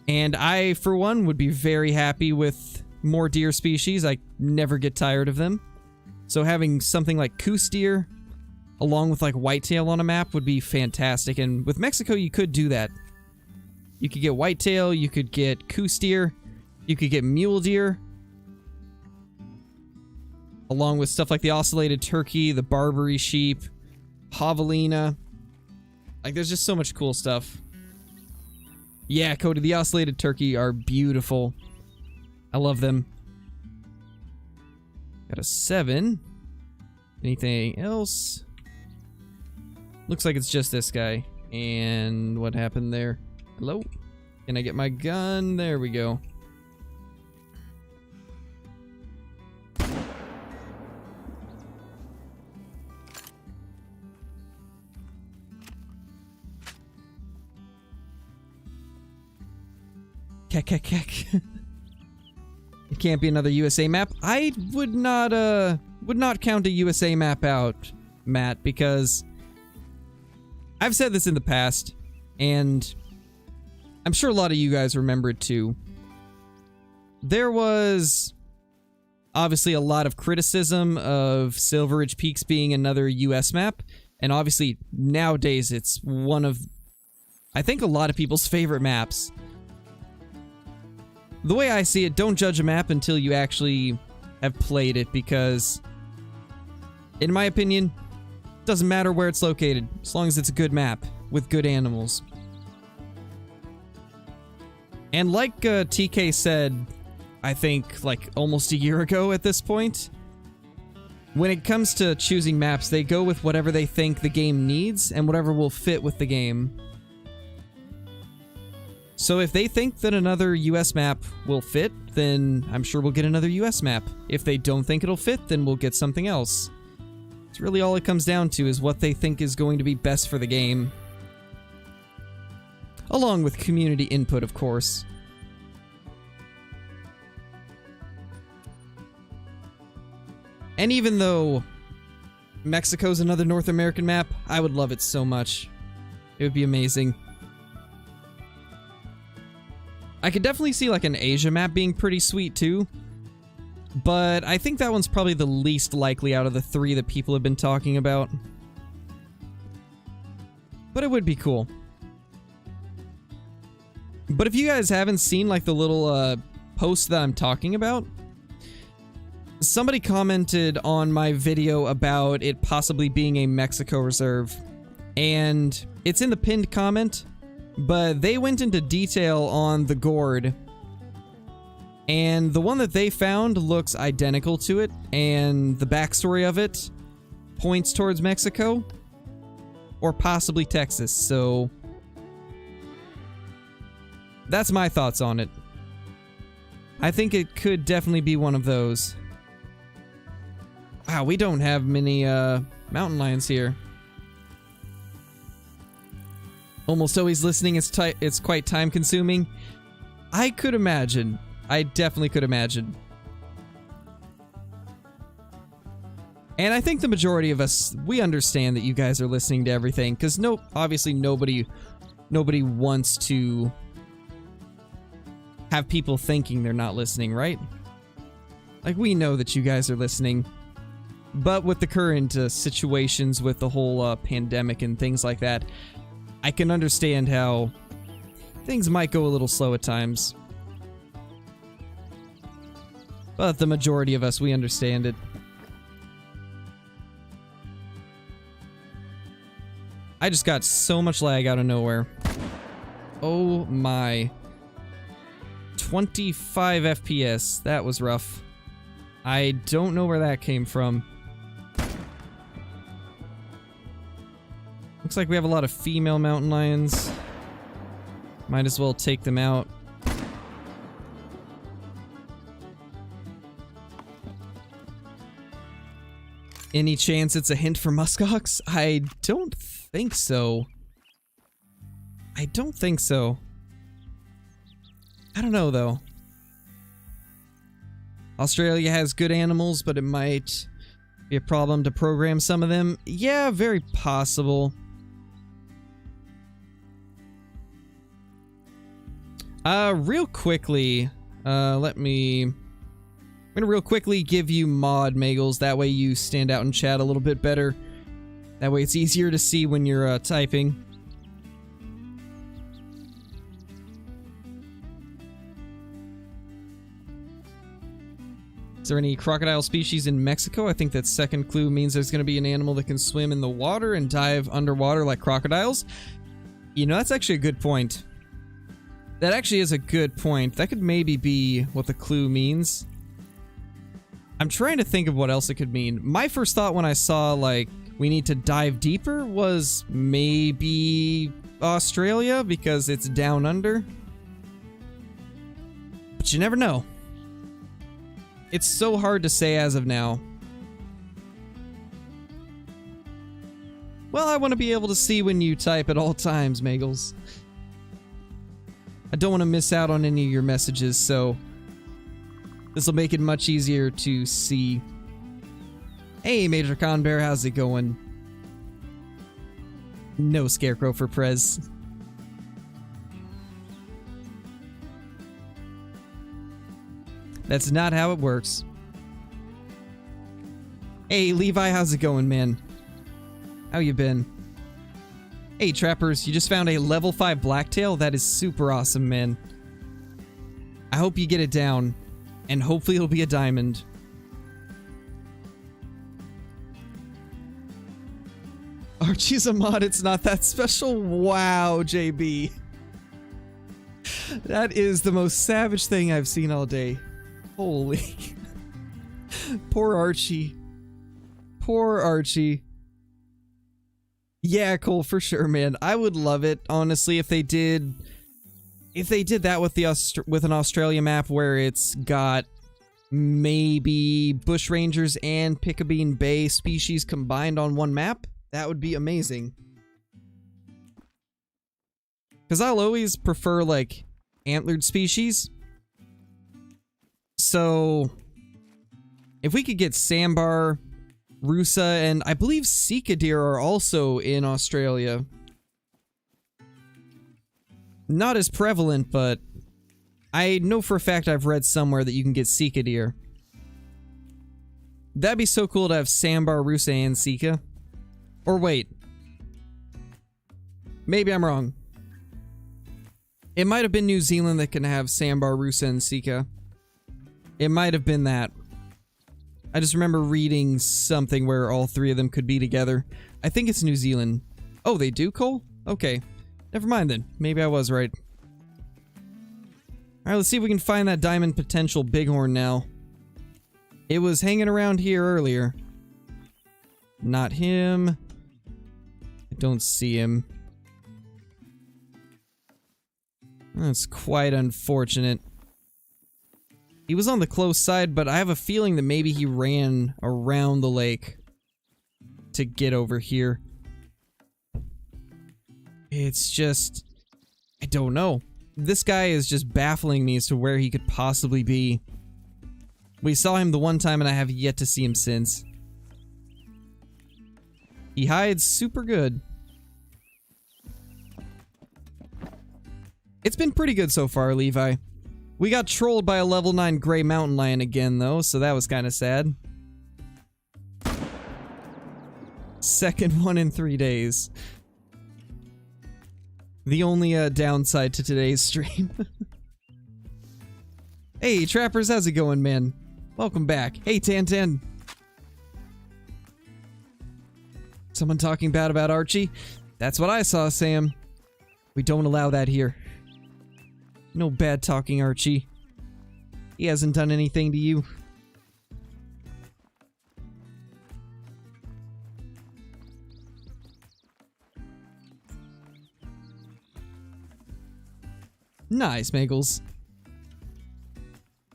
And I, for one, would be very happy with more deer species. I never get tired of them. So having something like Coos deer, along with like whitetail on a map, would be fantastic. And with Mexico, you could do that. You could get whitetail, you could get Coos deer, you could get mule deer. Along with stuff like the ocellated turkey, the Barbary sheep, javelina. Like, there's just so much cool stuff. Yeah, Cody, the ocellated turkey are beautiful. I love them. Got a 7. Anything else? Looks like it's just this guy. And what happened there? Hello? Can I get my gun? There we go. Kek. It can't be another USA map. I would not count a USA map out, Matt, because I've said this in the past, and I'm sure a lot of you guys remember it too. There was obviously a lot of criticism of Silver Ridge Peaks being another US map, and obviously nowadays it's one of, I think, a lot of people's favorite maps. The way I see it, don't judge a map until you actually have played it, because, in my opinion, Doesn't matter where it's located, as long as it's a good map with good animals. And like TK said, I think like almost a year ago at this point, when it comes to choosing maps, they go with whatever they think the game needs and whatever will fit with the game. So if they think that another US map will fit, then I'm sure we'll get another US map. If they don't think it'll fit, then we'll get something else. It's really all it comes down to is what they think is going to be best for the game. Along with community input, of course. And even though Mexico's another North American map, I would love it so much. It would be amazing. I could definitely see like an Asia map being pretty sweet too. But I think that one's probably the least likely out of the three that people have been talking about. But it would be cool. But if you guys haven't seen like the little post that I'm talking about, somebody commented on my video about it possibly being a Mexico reserve. And it's in the pinned comment, but they went into detail on the gourd. And the one that they found looks identical to it, and the backstory of it points towards Mexico, or possibly Texas, so that's my thoughts on it. I think it could definitely be one of those. Wow, we don't have many mountain lions here. Almost always listening is it's quite time consuming. I could imagine. I definitely could imagine. And I think the majority of us, we understand that you guys are listening to everything, because obviously nobody wants to have people thinking they're not listening, right? Like, we know that you guys are listening. But with the current situations with the whole pandemic and things like that, I can understand how things might go a little slow at times. But the majority of us, we understand it. I just got so much lag out of nowhere. Oh my. 25 FPS. That was rough. I don't know where that came from. Looks like we have a lot of female mountain lions. Might as well take them out. Any chance it's a hint for muskox? I don't think so. I don't think so. I don't know, though. Australia has good animals, but it might be a problem to program some of them. Yeah, very possible. Real quickly, I'm gonna real quickly give you mod Magels, that way you stand out in chat a little bit better. That way it's easier to see when you're typing. Is there any crocodile species in Mexico? I think that second clue means there's gonna be an animal that can swim in the water and dive underwater like crocodiles. You know, that's actually a good point. That actually is a good point. That could maybe be what the clue means. I'm trying to think of what else it could mean. My first thought when I saw, like, we need to dive deeper was maybe Australia, because it's down under. But you never know. It's so hard to say as of now. Well, I want to be able to see when you type at all times, Magels. I don't want to miss out on any of your messages, so this will make it much easier to see. Hey, Major Con Bear, how's it going? No scarecrow for Prez. That's not how it works. Hey, Levi, how's it going, man? How you been? Hey, trappers, you just found a level 5 blacktail? That is super awesome, man. I hope you get it down, and hopefully it'll be a diamond. Archie's a mod, it's not that special. Wow, JB. That is the most savage thing I've seen all day. Holy. Poor Archie. Poor Archie. Yeah, Cole, for sure, man. I would love it, honestly, if they did that with an Australia map where it's got maybe Bushrangers and Pickabeen Bay species combined on one map. That would be amazing. Because I'll always prefer, like, antlered species. So, if we could get Sambar, Rusa, and I believe Sika deer are also in Australia. Not as prevalent, but I know for a fact I've read somewhere that you can get Sika deer. That'd be so cool to have Sambar, Rusa, and Sika. Or wait. Maybe I'm wrong. It might have been New Zealand that can have Sambar, Rusa, and Sika. It might have been that. I just remember reading something where all three of them could be together. I think it's New Zealand. Oh, they do, Cole? Okay. Never mind then. Maybe I was right. Alright, let's see if we can find that diamond potential bighorn now. It was hanging around here earlier. Not him. I don't see him. That's quite unfortunate. He was on the close side, but I have a feeling that maybe he ran around the lake to get over here. It's just... I don't know. This guy is just baffling me as to where he could possibly be. We saw him the one time and I have yet to see him since. He hides super good. It's been pretty good so far, Levi. We got trolled by a level 9 gray mountain lion again, though, so that was kind of sad. Second one in 3 days. The only downside to today's stream. Hey, trappers, how's it going, man? Welcome back. Hey, Tantan. Someone talking bad about Archie? That's what I saw, Sam. We don't allow that here. No bad talking, Archie. He hasn't done anything to you. Nice, Magels.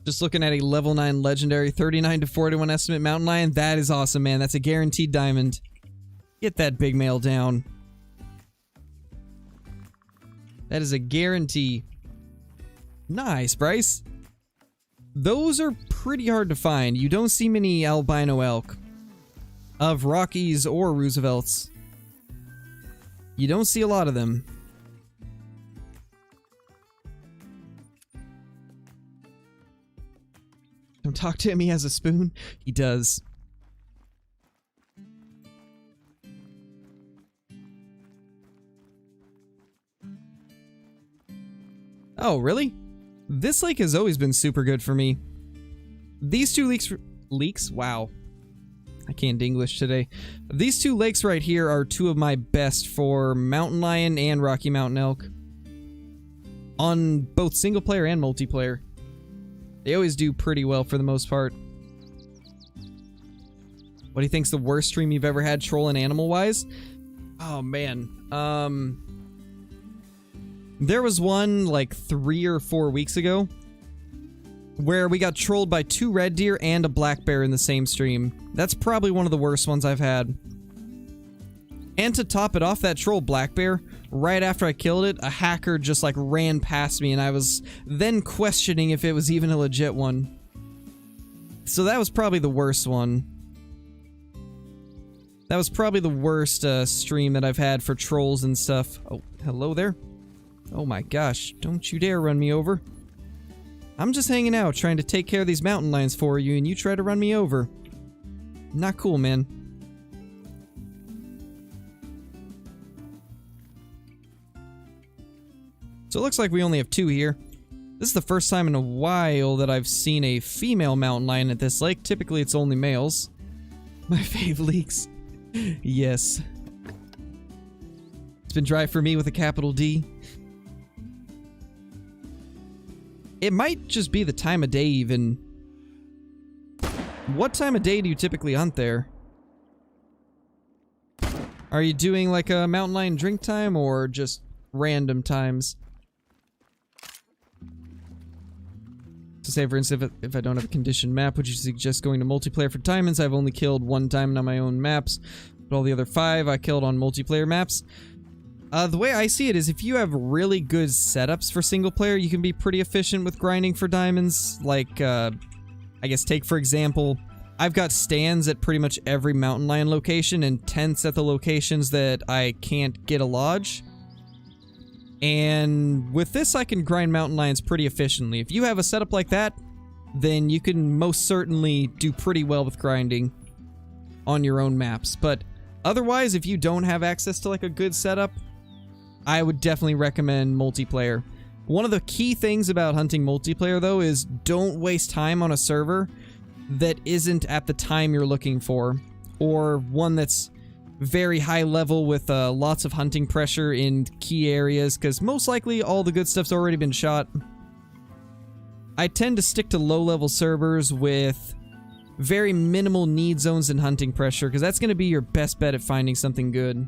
Just looking at a level 9 legendary 39 to 41 estimate mountain lion. That is awesome, man. That's a guaranteed diamond. Get that big male down. That is a guarantee. Nice, Bryce. Those are pretty hard to find. You don't see many albino elk of Rockies or Roosevelts. You don't see a lot of them. Don't talk to him, he has a spoon. He does. Oh, really? This lake has always been super good for me. These two leaks? Wow. I can't English today. These two lakes right here are two of my best for mountain lion and Rocky Mountain elk. On both single player and multiplayer. They always do pretty well for the most part. What do you think's the worst stream you've ever had trolling animal-wise? Oh, man. There was one, like, 3 or 4 weeks ago, where we got trolled by 2 red deer and a black bear in the same stream. That's probably one of the worst ones I've had. And to top it off, that troll black bear, right after I killed it, a hacker just, like, ran past me, and I was then questioning if it was even a legit one. So that was probably the worst one. That was probably the worst stream that I've had for trolls and stuff. Oh, hello there. Oh my gosh, don't you dare run me over. I'm just hanging out, trying to take care of these mountain lions for you, and you try to run me over. Not cool, man. So it looks like we only have 2 here. This is the first time in a while that I've seen a female mountain lion at this lake. Typically it's only males. My fave leaks. Yes. been dry for me with a capital D. It might just be the time of day even. What time of day do you typically hunt there? Are you doing like a mountain lion drink time or just random times? To say, for instance, if I don't have a conditioned map, would you suggest going to multiplayer for diamonds? I've only killed one diamond on my own maps, but all the other 5 I killed on multiplayer maps. The way I see it is if you have really good setups for single player, you can be pretty efficient with grinding for diamonds. Like, I guess take for example, I've got stands at pretty much every mountain lion location and tents at the locations that I can't get a lodge. And with this, I can grind mountain lions pretty efficiently. If you have a setup like that, then you can most certainly do pretty well with grinding on your own maps. But otherwise, if you don't have access to like a good setup, I would definitely recommend multiplayer. One of the key things about hunting multiplayer, though, is don't waste time on a server that isn't at the time you're looking for, or one that's very high level with lots of hunting pressure in key areas, because most likely all the good stuff's already been shot. I tend to stick to low-level servers with very minimal need zones and hunting pressure, because that's going to be your best bet at finding something good.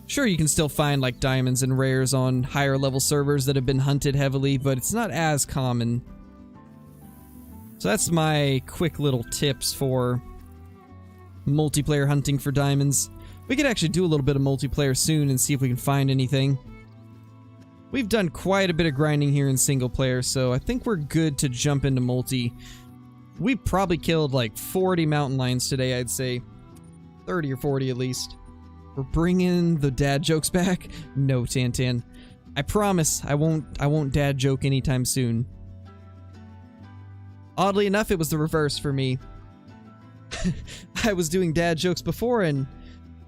Sure, you can still find like diamonds and rares on higher level servers that have been hunted heavily, but it's not as common. So that's my quick little tips for multiplayer hunting for diamonds. We could actually do a little bit of multiplayer soon and see if we can find anything. We've done quite a bit of grinding here in single player, so I think we're good to jump into multi. We probably killed like 40 mountain lions today, I'd say. 30 or 40 at least. We're bringing the dad jokes back? No, Tantan. I promise I won't dad joke anytime soon. Oddly enough, it was the reverse for me. I was doing dad jokes before, and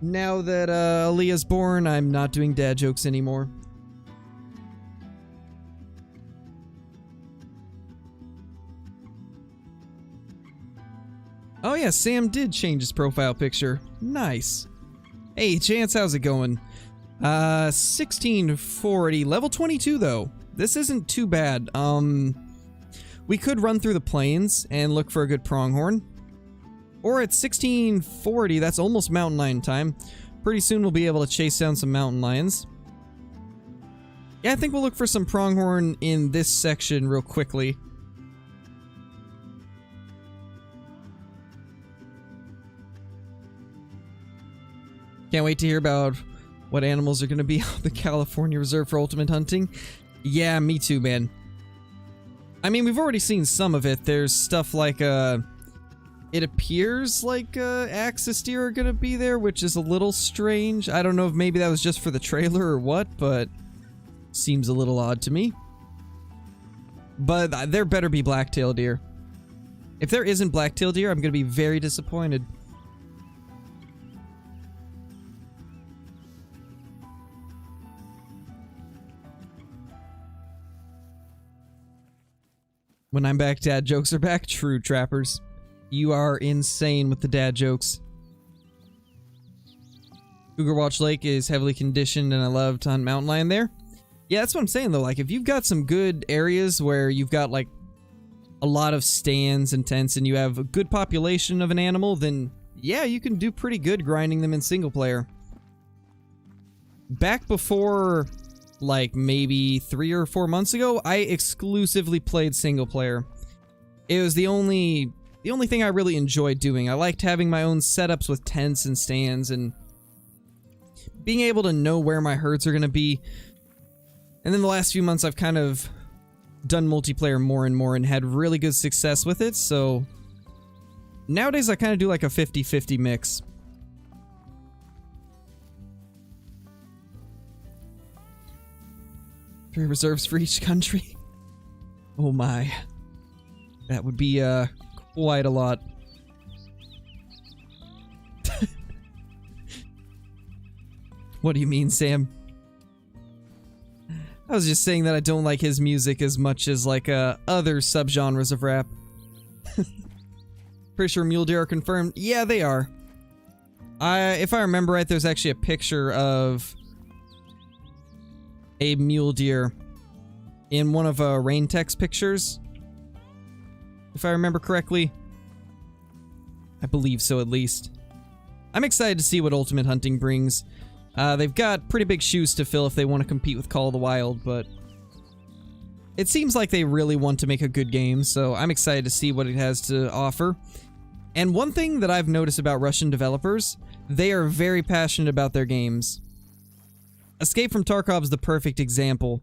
now that Aaliyah's born, I'm not doing dad jokes anymore. Oh yeah, Sam did change his profile picture. Nice. Hey, Chance, how's it going? 1640, level 22 though. This isn't too bad. We could run through the plains and look for a good pronghorn. Or at 1640, that's almost mountain lion time. Pretty soon we'll be able to chase down some mountain lions. Yeah, I think we'll look for some pronghorn in this section real quickly. Can't wait to hear about what animals are going to be on the California Reserve for ultimate hunting. Yeah, me too, man. I mean, we've already seen some of it. There's stuff like, it appears like, axis deer are going to be there, which is a little strange. I don't know if maybe that was just for the trailer or what, but seems a little odd to me. But there better be black-tailed deer. If there isn't black-tailed deer, I'm going to be very disappointed. When I'm back, dad jokes are back. True, trappers. You are insane with the dad jokes. Cougar Watch Lake is heavily conditioned, and I love to hunt mountain lion there. Yeah, that's what I'm saying, though. Like, if you've got some good areas where you've got, like, a lot of stands and tents, and you have a good population of an animal, then, yeah, you can do pretty good grinding them in single player. Back before, like, maybe 3 or 4 months ago, I exclusively played single player. It was the only thing I really enjoyed doing. I liked having my own setups with tents and stands and being able to know where my herds are going to be. And then the last few months I've kind of done multiplayer more and more and had really good success with it, so nowadays I kind of do like a 50-50 mix. 3 reserves for each country. Oh my. That would be, quite a lot. What do you mean, Sam? I was just saying that I don't like his music as much as, like, other subgenres of rap. Pretty sure mule deer are confirmed. Yeah, they are. If I remember right, there's actually a picture of a mule deer in one of Rain Tech's pictures. If I remember correctly. I believe so, at least. I'm excited to see what Ultimate Hunting brings. They've got pretty big shoes to fill if they want to compete with Call of the Wild, but it seems like they really want to make a good game, so I'm excited to see what it has to offer. And one thing that I've noticed about Russian developers, they are very passionate about their games. Escape from Tarkov's the perfect example.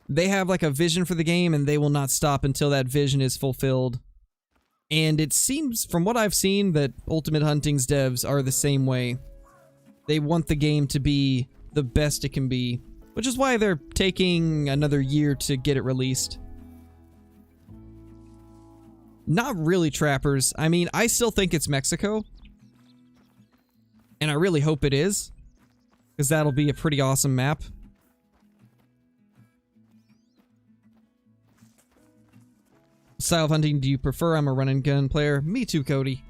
They have like a vision for the game and they will not stop until that vision is fulfilled. And it seems, from what I've seen, that Ultimate Hunting's devs are the same way. They want the game to be the best it can be, which is why they're taking another year to get it released. Not really trappers. I mean, I still think it's Mexico. And I really hope it is, because that'll be a pretty awesome map. Style of hunting do you prefer? I'm a run and gun player. Me too, Cody.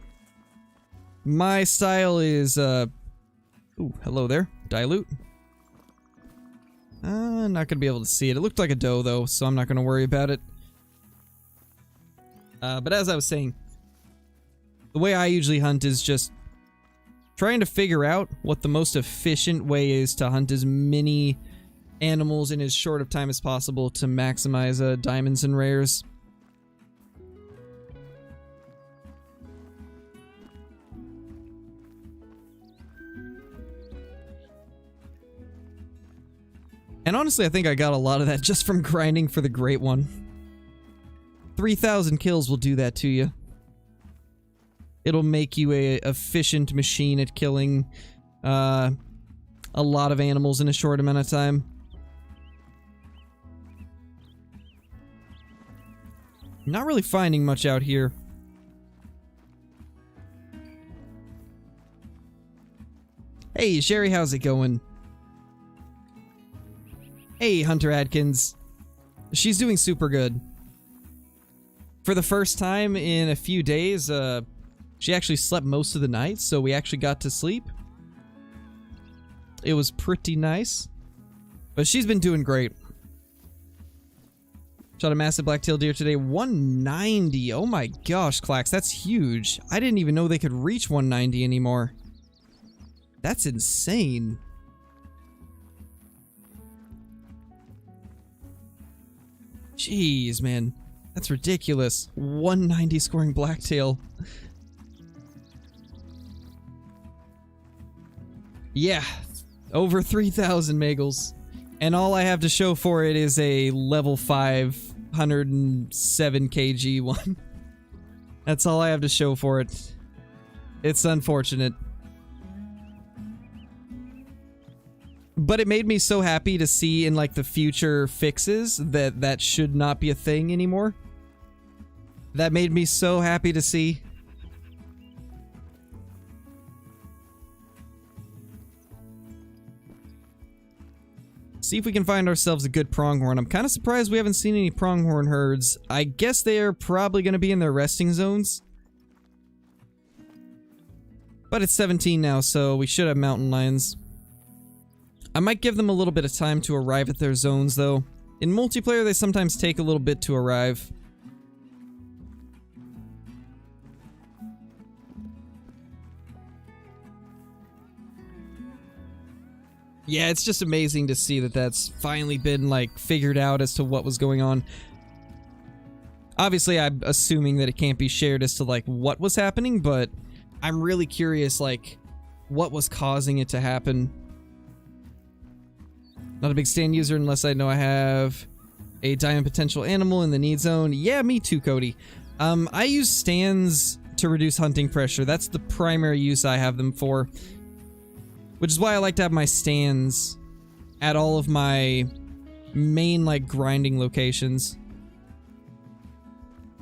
My style is, ooh, hello there. Dilute. Not gonna be able to see it. It looked like a doe, though, so I'm not gonna worry about it. But as I was saying, the way I usually hunt is just trying to figure out what the most efficient way is to hunt as many animals in as short of time as possible to maximize diamonds and rares. And honestly, I think I got a lot of that just from grinding for the Great One. 3,000 kills will do that to you. It'll make you a efficient machine at killing a lot of animals in a short amount of time. Not really finding much out here. Hey, Sherry, how's it going? Hey, Hunter Adkins. She's doing super good. For the first time in a few days, she actually slept most of the night, so we actually got to sleep. It was pretty nice. But she's been doing great. Shot a massive black-tailed deer today. 190. Oh my gosh, Clax, that's huge. I didn't even know they could reach 190 anymore. That's insane. Jeez, man. That's ridiculous. 190 scoring blacktail. Yeah. Over 3,000 Magels. And all I have to show for it is a level 5, 107 kg one. That's all I have to show for it. It's unfortunate. But it made me so happy to see in like the future fixes that that should not be a thing anymore. That made me so happy to see. See if we can find ourselves a good pronghorn. I'm kind of surprised we haven't seen any pronghorn herds. I guess they are probably going to be in their resting zones. But it's 17 now, so we should have mountain lions. I might give them a little bit of time to arrive at their zones, though. In multiplayer, they sometimes take a little bit to arrive. Yeah, it's just amazing to see that that's finally been, like, figured out as to what was going on. Obviously, I'm assuming that it can't be shared as to, like, what was happening, but I'm really curious, like, what was causing it to happen. Not a big stand user unless I know I have a diamond potential animal in the need zone. Yeah, me too, Cody. I use stands to reduce hunting pressure. That's the primary use I have them for. Which is why I like to have my stands at all of my main, like, grinding locations.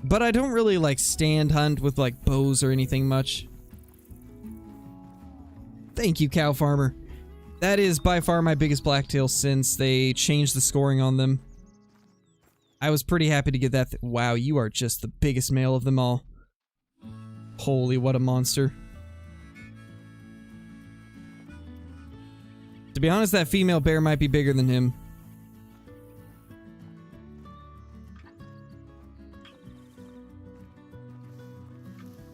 But I don't really, like, stand hunt with, like, bows or anything much. Thank you, Cow Farmer. That is by far my biggest blacktail since they changed the scoring on them. I was pretty happy to get that. Wow, you are just the biggest male of them all. Holy, what a monster. To be honest, that female bear might be bigger than him.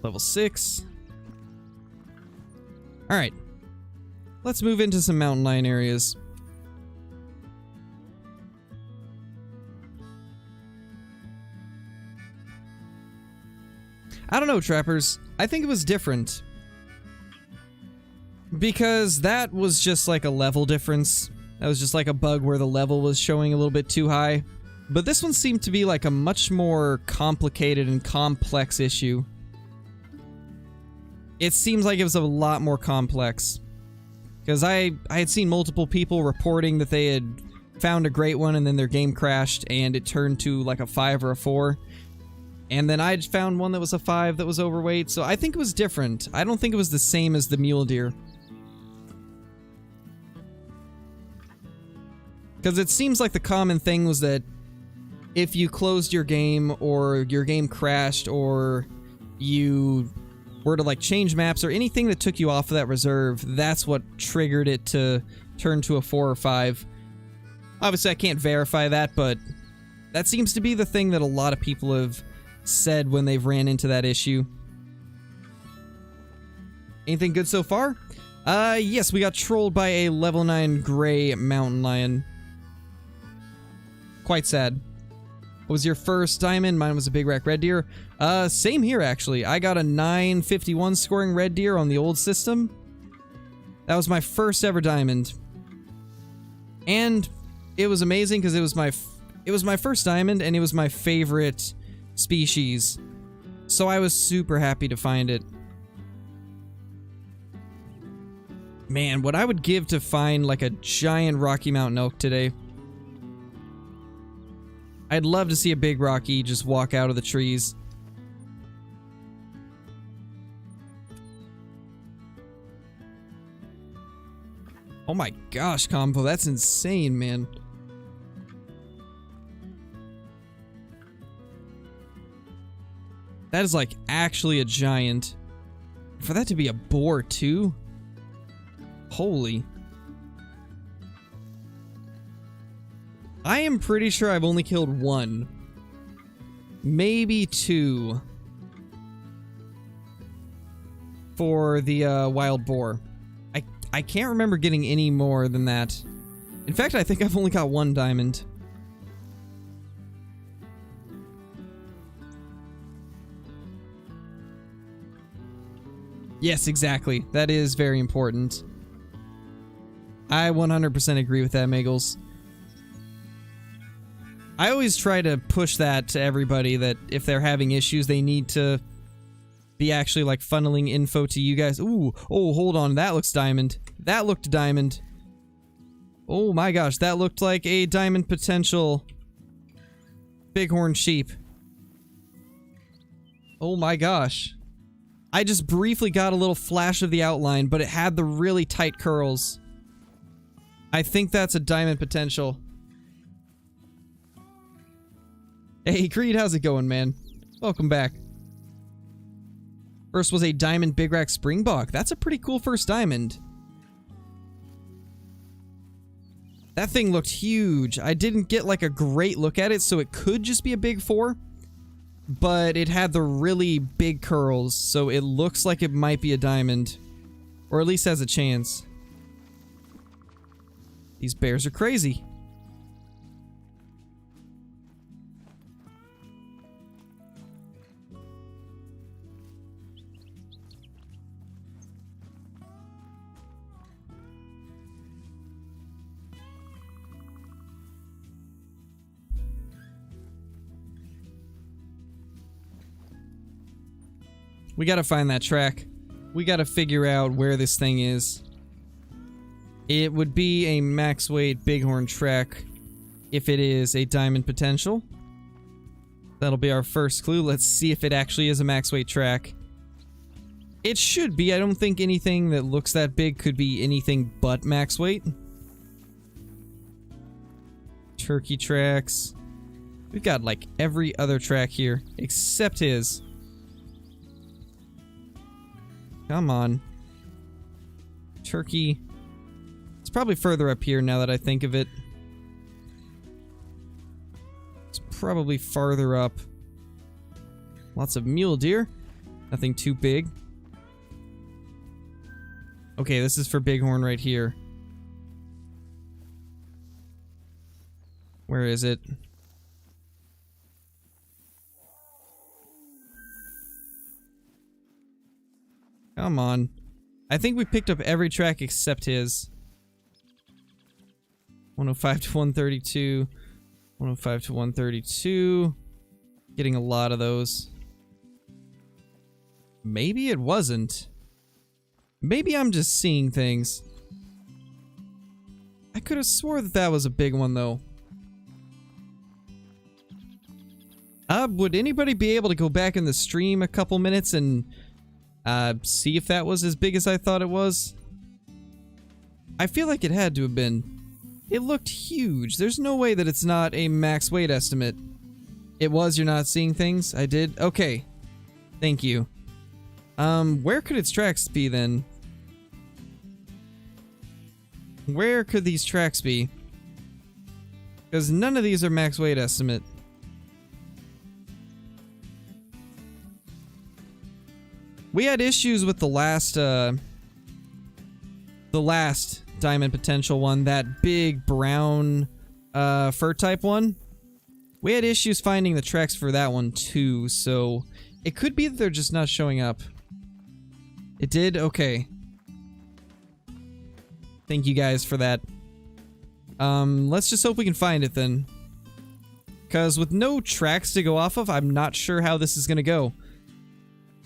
Level 6. Alright. Let's move into some mountain lion areas. I don't know, trappers. I think it was different. Because that was just like a level difference. That was just like a bug where the level was showing a little bit too high. But this one seemed to be like a much more complicated and complex issue. It seems like it was a lot more complex. Because I had seen multiple people reporting that they had found a great one and then their game crashed and it turned to like a 5 or a 4. And then I found one that was a 5 that was overweight, so I think it was different. I don't think it was the same as the mule deer. Because it seems like the common thing was that if you closed your game or your game crashed or you were to like change maps or anything that took you off of that reserve, that's what triggered it to turn to a 4 or 5. Obviously I can't verify that, but that seems to be the thing that a lot of people have said when they've ran into that issue. Anything good so far? Yes, we got trolled by a level 9 gray mountain lion. Quite sad. What was your first diamond? Mine was a big rack red deer. Same here actually. I got a 951 scoring red deer on the old system. That was my first ever diamond. And it was amazing because it was my first diamond and it was my favorite species. So I was super happy to find it. Man, what I would give to find like a giant Rocky Mountain elk today. I'd love to see a big Rocky just walk out of the trees. Oh my gosh, Combo, that's insane, man. That is like actually a giant. For that to be a boar too? Holy. I am pretty sure I've only killed 1. Maybe 2. For the wild boar. I can't remember getting any more than that. In fact, I think I've only got 1 diamond. Yes, exactly. That is very important. I 100% agree with that, Magels. I always try to push that to everybody, that if they're having issues, they need to be actually like funneling info to you guys. Ooh, oh, hold on, that looks diamond. That looked diamond. Oh my gosh, that looked like a diamond potential bighorn sheep. Oh my gosh. I just briefly got a little flash of the outline, but it had the really tight curls. I think that's a diamond potential. Hey, Creed, how's it going, man? Welcome back. First was a diamond big rack springbok. That's a pretty cool first diamond. That thing looked huge. I didn't get like a great look at it, so it could just be a big 4. But it had the really big curls, so it looks like it might be a diamond. Or at least has a chance. These bears are crazy. We gotta find that track. We gotta figure out where this thing is. It would be a max weight bighorn track if it is a diamond potential. That'll be our first clue. Let's see if it actually is a max weight track. It should be. I don't think anything that looks that big could be anything but max weight. Turkey tracks. We've got like every other track here except his. Come on. Turkey. It's probably further up here now that I think of it. It's probably farther up. Lots of mule deer. Nothing too big. Okay, this is for bighorn right here. Where is it? Come on. I think we picked up every track except his. 105 to 132. 105 to 132. Getting a lot of those. Maybe it wasn't. Maybe I'm just seeing things. I could have swore that that was a big one, though. Would anybody be able to go back in the stream a couple minutes and see if that was as big as I thought it was? I feel like it had to have been. It looked huge. There's no way that it's not a max weight estimate. It was? You're not seeing things? I did? Okay. Thank you. Where could its tracks be then? Where could these tracks be? Because none of these are max weight estimate. We had issues with the last diamond potential one, that big brown fur type one. We had issues finding the tracks for that one too, so it could be that they're just not showing up. It did? Okay. Thank you guys for that. Let's just hope we can find it then. Because with no tracks to go off of, I'm not sure how this is gonna go.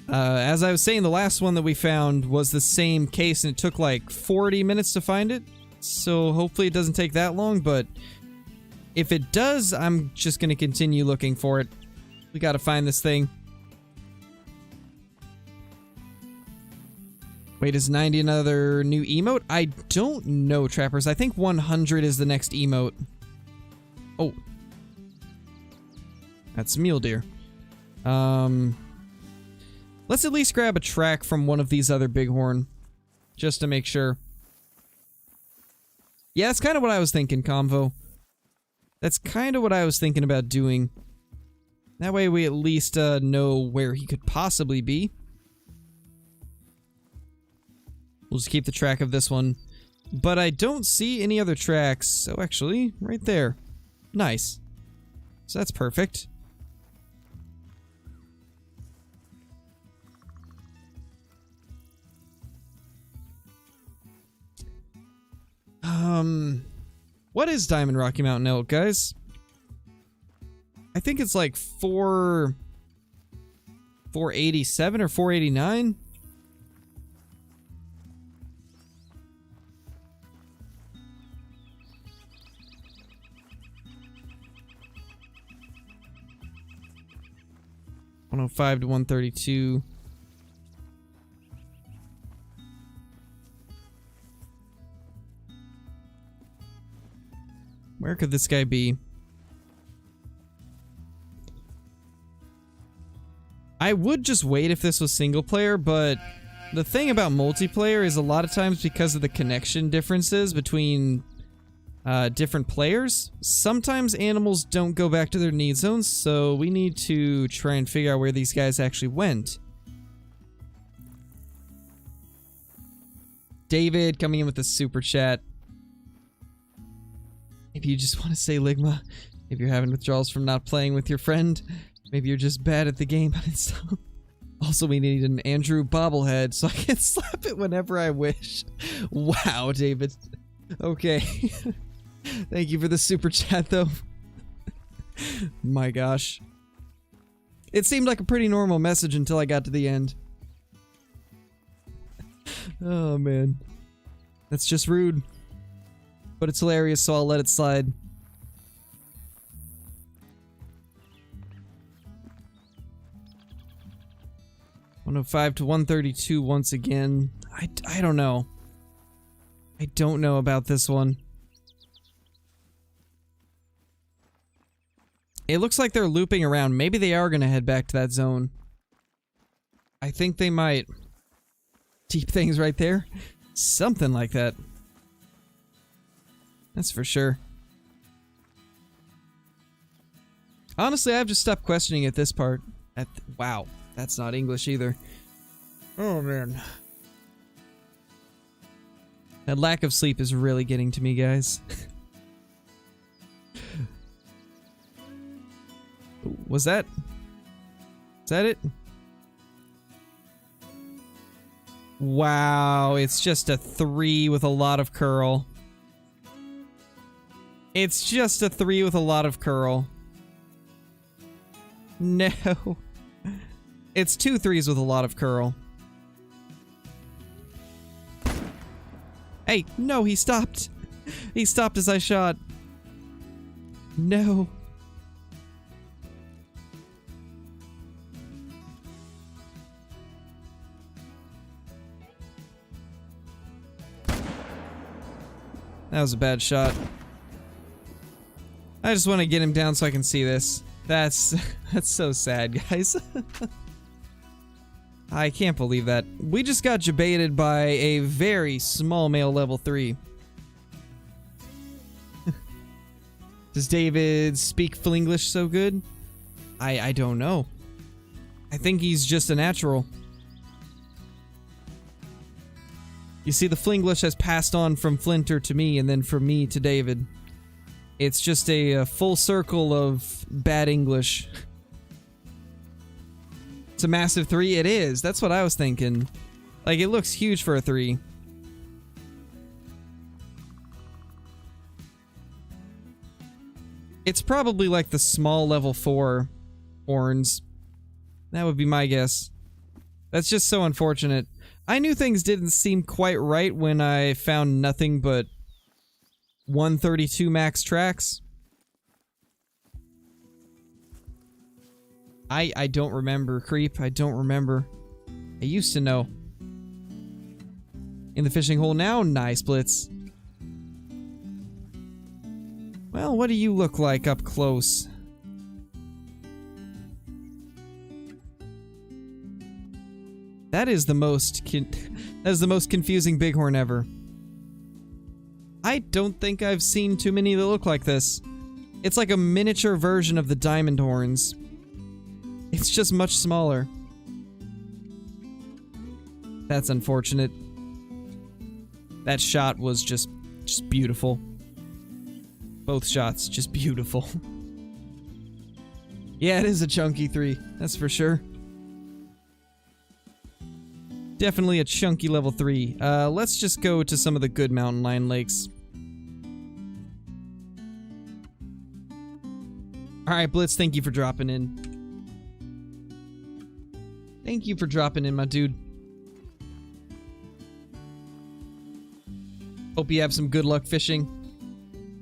As I was saying, the last one that we found was the same case and it took like 40 minutes to find it. So hopefully it doesn't take that long, but if it does, I'm just gonna continue looking for it. We gotta find this thing. Wait, is 90 another new emote? I don't know, Trappers. I think 100 is the next emote. Oh. That's mule deer. Let's at least grab a track from one of these other bighorn. Just to make sure. Yeah, that's kind of what I was thinking, Convo. That's kind of what I was thinking about doing. That way we at least know where he could possibly be. We'll just keep the track of this one. But I don't see any other tracks. Oh, actually, right there. Nice. So that's perfect. What is Diamond Rocky Mountain elk, guys? I think it's like 487 or 489. $105 to $132. Where could this guy be? I would just wait if this was single player, but the thing about multiplayer is a lot of times because of the connection differences between different players, sometimes animals don't go back to their need zones, so we need to try and figure out where these guys actually went. David coming in with a super chat. Maybe you just want to say Ligma. Maybe you're having withdrawals from not playing with your friend. Maybe you're just bad at the game. Also, we need an Andrew bobblehead so I can slap it whenever I wish. Wow, David. Okay. Thank you for the super chat, though. My gosh. It seemed like a pretty normal message until I got to the end. Oh, man. That's just rude. But it's hilarious, so I'll let it slide. $105 to $132 once again. I don't know. I don't know about this one. It looks like they're looping around. Maybe they are going to head back to that zone. I think they might. Deep things right there. Something like that. That's for sure. Honestly, I've just stopped questioning at this part. Wow, that's not English either. Oh, man. That lack of sleep is really getting to me, guys. Was that? Is that it? Wow, it's just a 3 with a lot of curl. It's just a 3 with a lot of curl. No. It's 2 3s with a lot of curl. Hey, no, he stopped. He stopped as I shot. No. That was a bad shot. I just want to get him down so I can see this. That's so sad, guys. I can't believe that. We just got jebaited by a very small male level 3. Does David speak Flinglish so good? I don't know. I think he's just a natural. You see, the Flinglish has passed on from Flinter to me, and then from me to David. It's just a full circle of bad English. It's a massive 3? It is. That's what I was thinking. Like, it looks huge for a 3. It's probably like the small level 4 horns. That would be my guess. That's just so unfortunate. I knew things didn't seem quite right when I found nothing but 132 max tracks. I don't remember, Creep. I don't remember. I used to know. In the fishing hole now? Nice, Blitz. Well, what do you look like up close? That is the most confusing bighorn ever. I don't think I've seen too many that look like this. It's like a miniature version of the diamond horns. It's just much smaller. That's unfortunate. That shot was just beautiful. Both shots, just beautiful. Yeah, it is a chunky 3, that's for sure. Definitely a chunky level 3. Let's just go to some of the good mountain lion lakes. Alright, Blitz, thank you for dropping in. Thank you for dropping in, my dude. Hope you have some good luck fishing.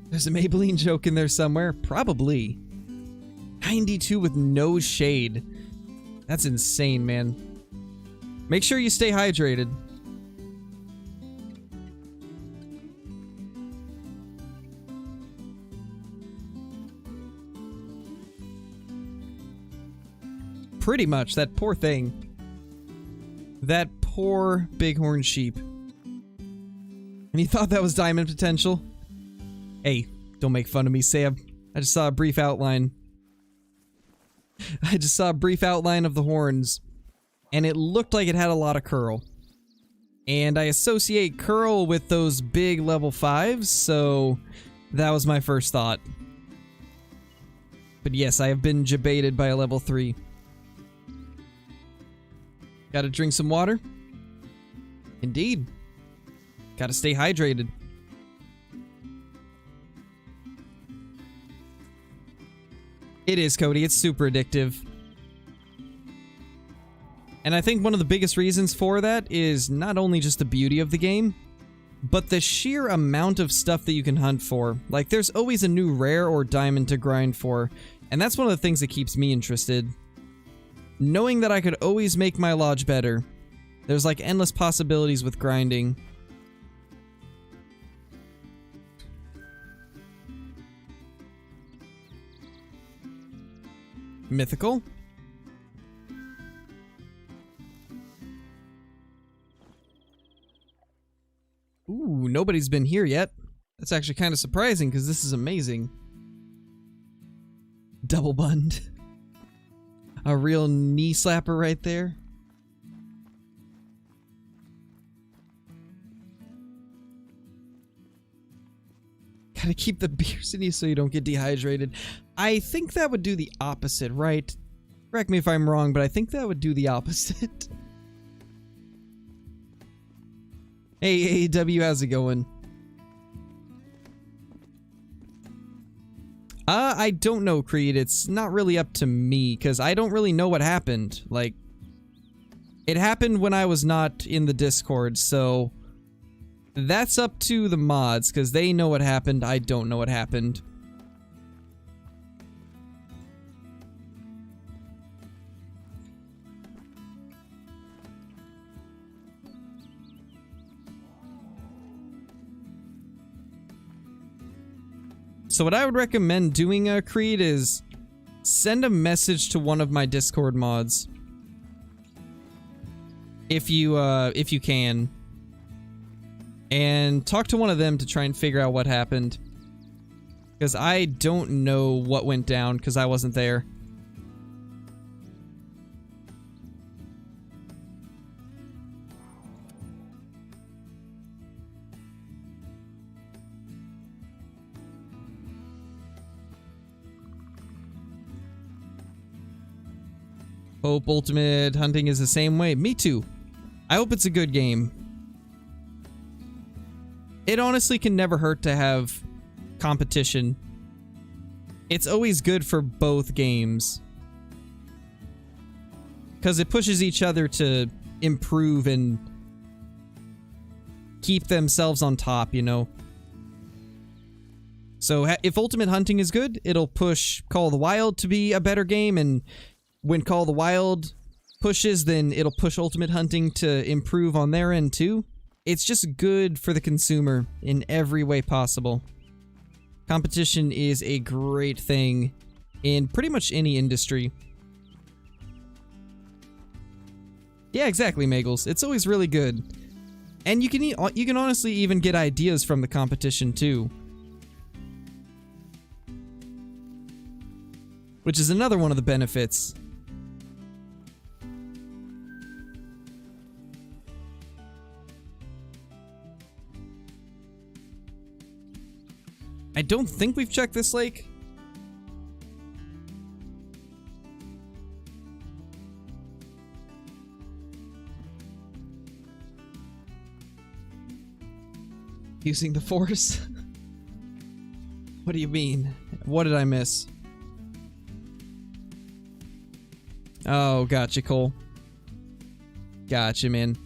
There's a Maybelline joke in there somewhere. Probably. 92 with no shade. That's insane, man. Make sure you stay hydrated. Pretty much, that poor thing. That poor bighorn sheep. And he thought that was diamond potential? Hey, don't make fun of me, Sam. I just saw a brief outline. I just saw a brief outline of the horns. And it looked like it had a lot of curl. And I associate curl with those big level 5s, so that was my first thought. But yes, I have been jebaited by a level 3. Gotta drink some water? Indeed. Gotta stay hydrated. It is, Cody. It's super addictive. And I think one of the biggest reasons for that is not only just the beauty of the game, but the sheer amount of stuff that you can hunt for. Like, there's always a new rare or diamond to grind for, and that's one of the things that keeps me interested. Knowing that I could always make my lodge better. There's like endless possibilities with grinding. Mythical? Ooh, nobody's been here yet. That's actually kind of surprising because this is amazing. Double bund. A real knee slapper right there. Gotta keep the beers in you so you don't get dehydrated. I think that would do the opposite, right? Correct me if I'm wrong, but I think that would do the opposite. Hey, AEW, how's it going? I don't know, Creed. It's not really up to me, because I don't really know what happened. Like, it happened when I was not in the Discord, so that's up to the mods, because they know what happened. I don't know what happened. So what I would recommend doing, Creed, is send a message to one of my Discord mods. If you can. And talk to one of them to try and figure out what happened. Because I don't know what went down, because I wasn't there. Hope Ultimate Hunting is the same way. Me too. I hope it's a good game. It honestly can never hurt to have competition. It's always good for both games. Because it pushes each other to improve and keep themselves on top, you know? So if Ultimate Hunting is good, it'll push Call of the Wild to be a better game, and when Call of the Wild pushes, then it'll push Ultimate Hunting to improve on their end too. It's just good for the consumer in every way possible. Competition is a great thing in pretty much any industry. Yeah, exactly, Magels. It's always really good. And you can honestly even get ideas from the competition too. Which is another one of the benefits. I don't think we've checked this lake. Using the force? What do you mean? What did I miss? Oh, gotcha, Cole. Gotcha, man.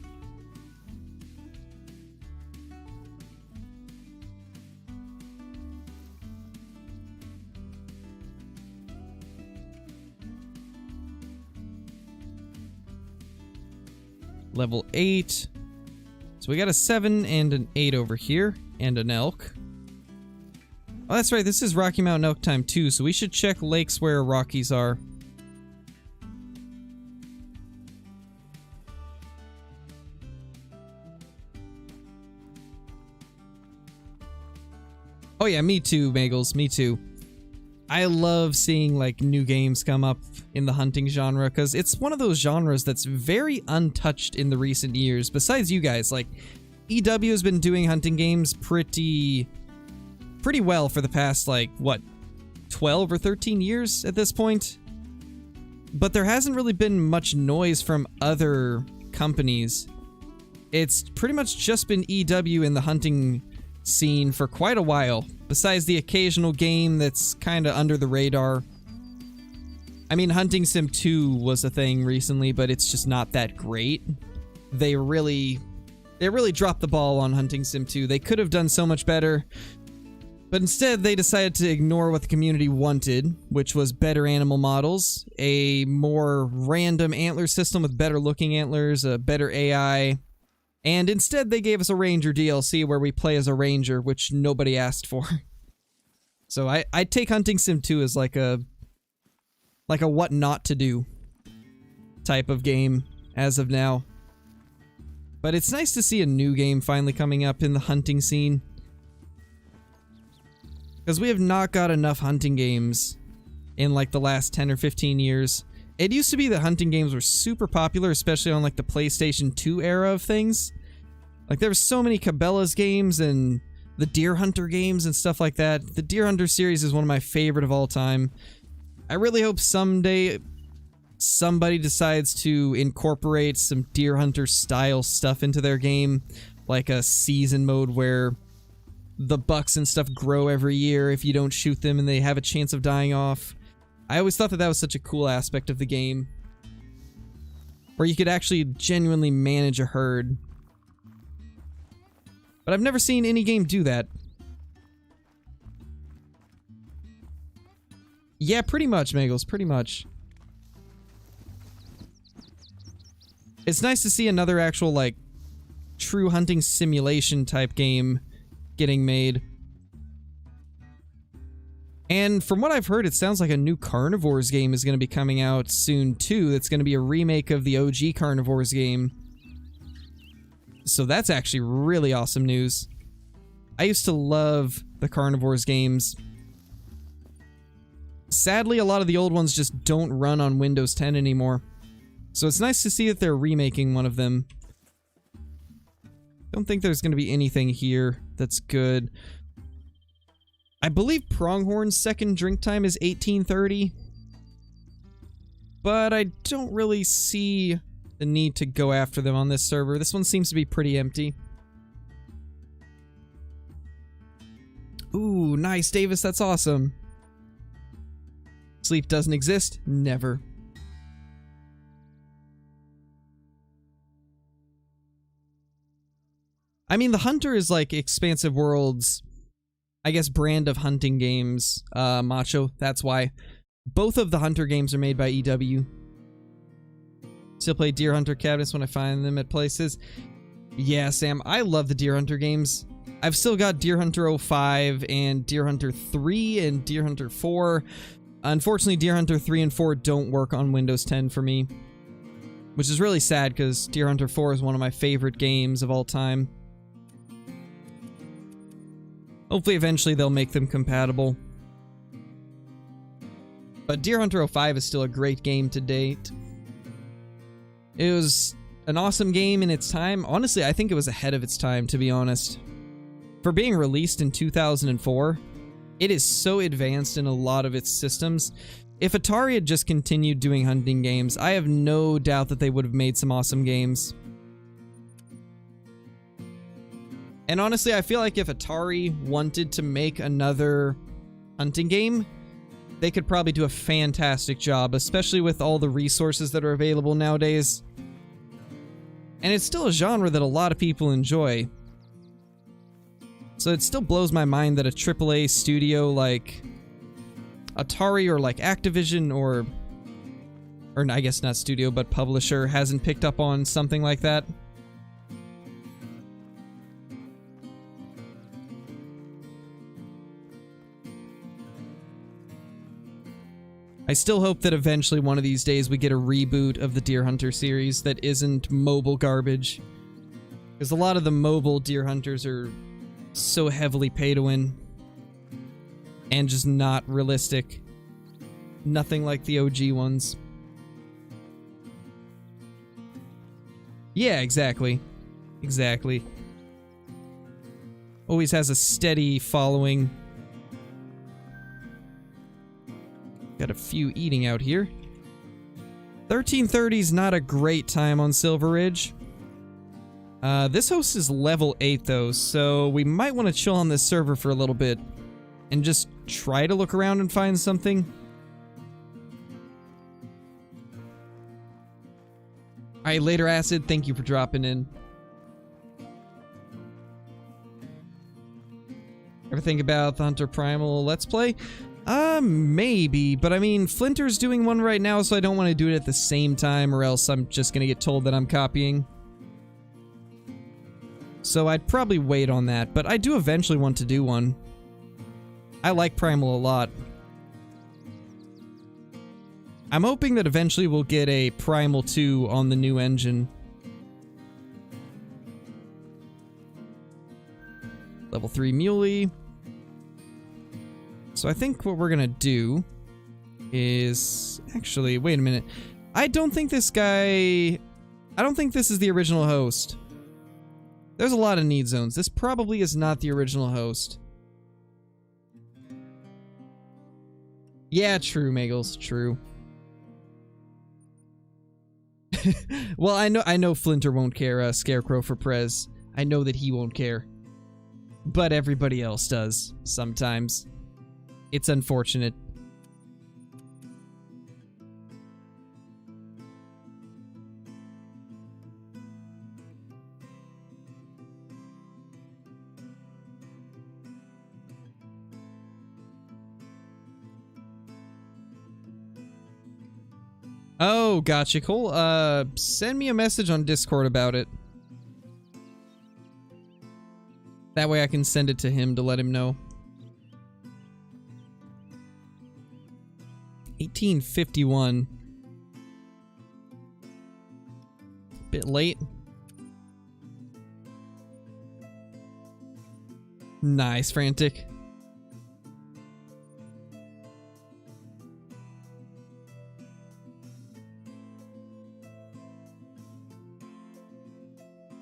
Level 8. So we got a 7 and an 8 over here, and an elk. Oh, that's right, this is Rocky Mountain elk time too, so we should check lakes where Rockies are. Oh yeah, me too, Magels, me too. I love seeing like new games come up in the hunting genre, because it's one of those genres that's very untouched in the recent years. Besides you guys, like EW has been doing hunting games pretty well for the past, like, what, 12 or 13 years at this point? But there hasn't really been much noise from other companies. It's pretty much just been EW in the hunting scene for quite a while, besides the occasional game that's kind of under the radar. I mean, Hunting Sim 2 was a thing recently, but it's just not that great. They really dropped the ball on Hunting Sim 2. They could have done so much better, but instead they decided to ignore what the community wanted, which was better animal models, a more random antler system with better looking antlers, a better AI, and instead they gave us a Ranger DLC where we play as a Ranger, which nobody asked for. So I take Hunting Sim 2 as like a what not to do type of game as of now. But it's nice to see a new game finally coming up in the hunting scene. Because we have not got enough hunting games in like the last 10 or 15 years. It used to be that hunting games were super popular, especially on like the PlayStation 2 era of things. Like there were so many Cabela's games and the Deer Hunter games and stuff like that. The Deer Hunter series is one of my favorite of all time. I really hope someday somebody decides to incorporate some Deer Hunter style stuff into their game, like a season mode where the bucks and stuff grow every year if you don't shoot them and they have a chance of dying off. I always thought that that was such a cool aspect of the game, where you could actually genuinely manage a herd. But I've never seen any game do that. Yeah, pretty much, Magels, pretty much. It's nice to see another actual, like, true hunting simulation type game getting made. And from what I've heard, it sounds like a new Carnivores game is going to be coming out soon, too. That's going to be a remake of the OG Carnivores game. So that's actually really awesome news. I used to love the Carnivores games. Sadly, a lot of the old ones just don't run on Windows 10 anymore. So it's nice to see that they're remaking one of them. Don't think there's going to be anything here that's good. I believe Pronghorn's second drink time is 18:30. But I don't really see the need to go after them on this server. This one seems to be pretty empty. Ooh, nice, Davis. That's awesome. Sleep doesn't exist? Never. I mean, the Hunter is like Expansive Worlds, I guess, brand of hunting games. Macho, that's why. Both of the Hunter games are made by EW. Still play Deer Hunter cabinets when I find them at places. Yeah, Sam, I love the Deer Hunter games. I've still got Deer Hunter 05 and Deer Hunter 3 and Deer Hunter 4. Unfortunately, Deer Hunter 3 and 4 don't work on Windows 10 for me, which is really sad because Deer Hunter 4 is one of my favorite games of all time. Hopefully, eventually they'll make them compatible. But Deer Hunter 05 is still a great game to date. It was an awesome game in its time. Honestly, I think it was ahead of its time, to be honest. For being released in 2004, it is so advanced in a lot of its systems. If Atari had just continued doing hunting games, I have no doubt that they would have made some awesome games. And honestly, I feel like if Atari wanted to make another hunting game, they could probably do a fantastic job, especially with all the resources that are available nowadays. And it's still a genre that a lot of people enjoy. So it still blows my mind that a AAA studio like Atari or like Activision or I guess not studio, but publisher hasn't picked up on something like that. I still hope that eventually one of these days we get a reboot of the Deer Hunter series that isn't mobile garbage. Because a lot of the mobile Deer Hunters are so heavily pay to win. And just not realistic. Nothing like the OG ones. Yeah, exactly. Exactly. Always has a steady following. Got a few eating out here. 1330 is not a great time on Silver Ridge. This host is level 8 though, so we might want to chill on this server for a little bit and just try to look around and find something. Alright, later Acid, thank you for dropping in. Ever think about the Hunter Primal Let's Play? Maybe, but I mean, Flinter's doing one right now, so I don't want to do it at the same time, or else I'm just gonna get told that I'm copying. So I'd probably wait on that, but I do eventually want to do one. I like Primal a lot. I'm hoping that eventually we'll get a Primal 2 on the new engine. Level 3 Muley. So I think what we're gonna do is... Actually, wait a minute. I don't think this guy... I don't think this is the original host. There's a lot of need zones. This probably is not the original host. Yeah, true, Magels. True. Well, I know Flinter won't care, Scarecrow for Prez. I know that he won't care. But everybody else does, sometimes. It's unfortunate. Oh, gotcha. Cool. Send me a message on Discord about it. That way I can send it to him to let him know. 1851. Bit late. Nice, Frantic.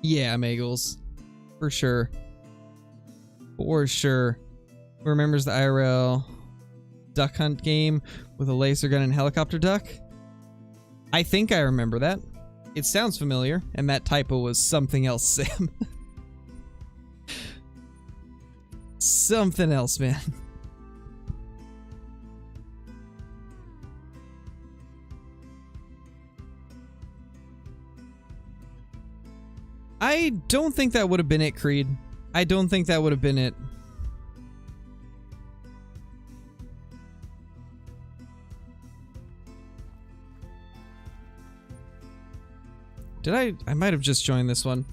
Yeah, Magels. For sure. For sure. Who remembers the IRL duck hunt game with a laser gun and helicopter duck? I think I remember that. It sounds familiar, and that typo was something else, Sam. Something else, man. I don't think that would have been it, Creed. I don't think that would have been it. Did I might have just joined this one.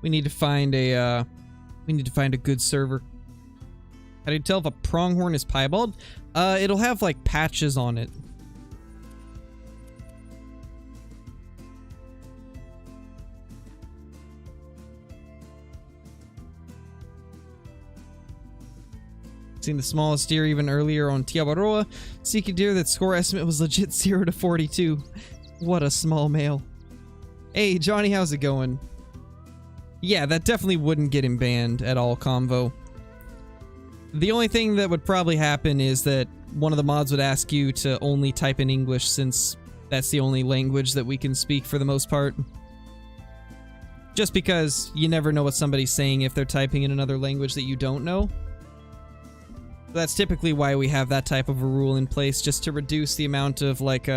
We need to find a good server. How do you tell if a pronghorn is piebald? It'll have like patches on it. Seen the smallest deer even earlier on Tiabaroa. Seek a deer that score estimate was legit 0 to 42. What a small male. Hey, Johnny, how's it going? Yeah, that definitely wouldn't get him banned at all, Convo. The only thing that would probably happen is that one of the mods would ask you to only type in English, since that's the only language that we can speak for the most part. Just because you never know what somebody's saying if they're typing in another language that you don't know. That's typically why we have that type of a rule in place, just to reduce the amount of, like,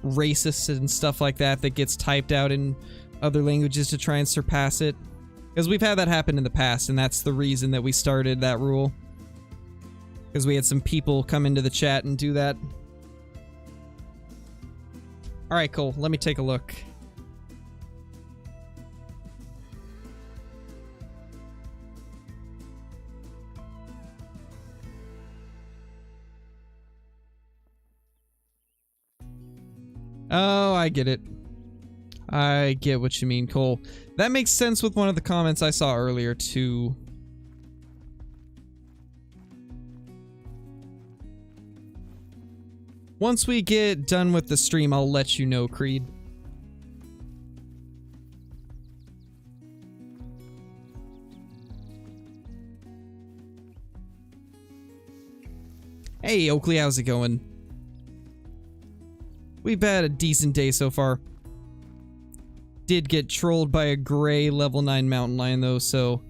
racist and stuff like that that gets typed out in other languages to try and surpass it. Because we've had that happen in the past, and that's the reason that we started that rule. Because we had some people come into the chat and do that. Alright, cool. Let me take a look. Oh, I get it. I get what you mean, Cole. That makes sense with one of the comments I saw earlier, too. Once we get done with the stream, I'll let you know, Creed. Hey, Oakley, how's it going? We've had a decent day so far. Did get trolled by a gray level 9 mountain lion though, so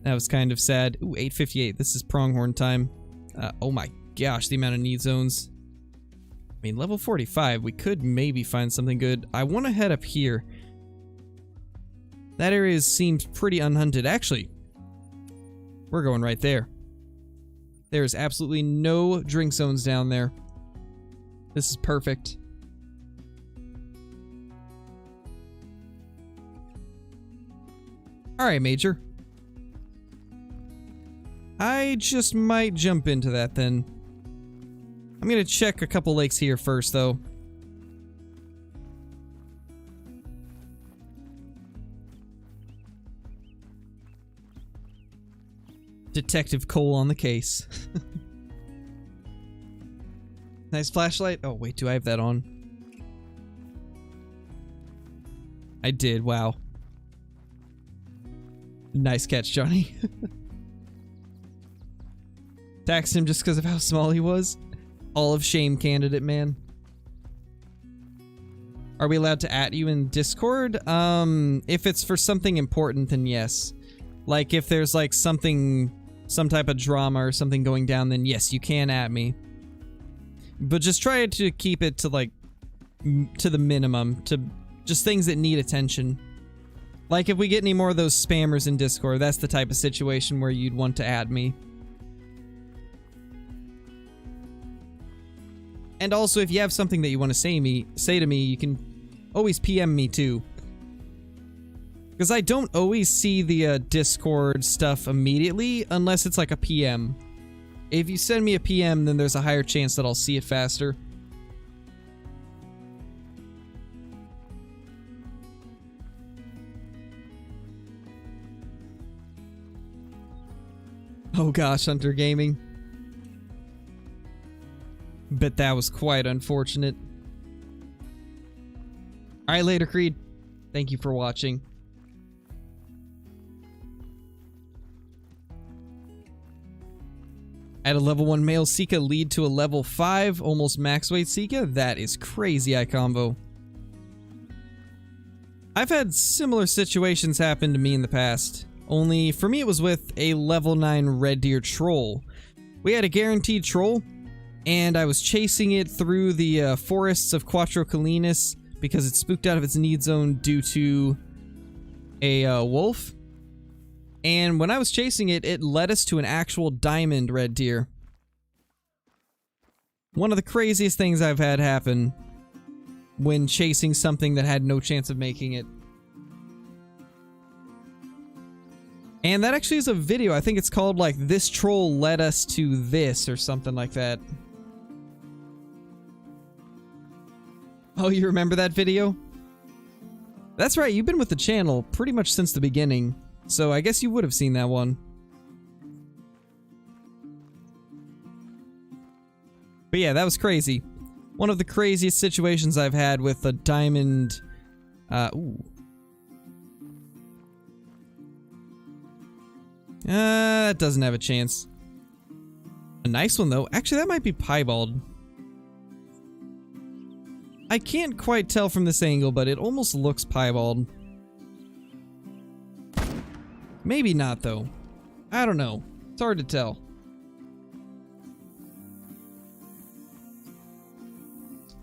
that was kind of sad. Ooh, 8:58. This is pronghorn time. Oh my gosh, the amount of need zones. I mean, level 45, we could maybe find something good. I want to head up here. That area seems pretty unhunted. Actually, we're going right there. There's absolutely no drink zones down there. This is perfect. Alright, Major. I just might jump into that then. I'm gonna check a couple lakes here first, though. Detective Cole on the case. Nice flashlight. Oh, wait, do I have that on? I did, wow. Nice catch, Johnny. Taxed him just because of how small he was. All of shame candidate, man. Are we allowed to at you in Discord? If it's for something important, then yes. Like, if there's, like, something... some type of drama or something going down, then yes, you can at me. But just try to keep it to, like, to the minimum. To just things that need attention. Like, if we get any more of those spammers in Discord, that's the type of situation where you'd want to add me. And also, if you have something that you want to say to me, you can always PM me too. Because I don't always see the Discord stuff immediately, unless it's like a PM. If you send me a PM, then there's a higher chance that I'll see it faster. Oh gosh, Hunter Gaming. Bet that was quite unfortunate. Alright, later, Creed. Thank you for watching. At a level 1 male Sika lead to a level 5 almost max weight Sika? That is crazy, iCombo. I've had similar situations happen to me in the past. Only, for me it was with a level 9 Red Deer Troll. We had a guaranteed troll, and I was chasing it through the forests of Quattro Colinas because it spooked out of its need zone due to a wolf. And when I was chasing it, it led us to an actual diamond red deer. One of the craziest things I've had happen when chasing something that had no chance of making it. And that actually is a video. I think it's called, like, This Troll Led Us to This, or something like that. Oh, you remember that video? That's right, you've been with the channel pretty much since the beginning. So I guess you would have seen that one. But yeah, that was crazy. One of the craziest situations I've had with a diamond... ooh. That doesn't have a chance. A nice one, though. Actually, that might be piebald. I can't quite tell from this angle, but it almost looks piebald. Maybe not, though. I don't know. It's hard to tell.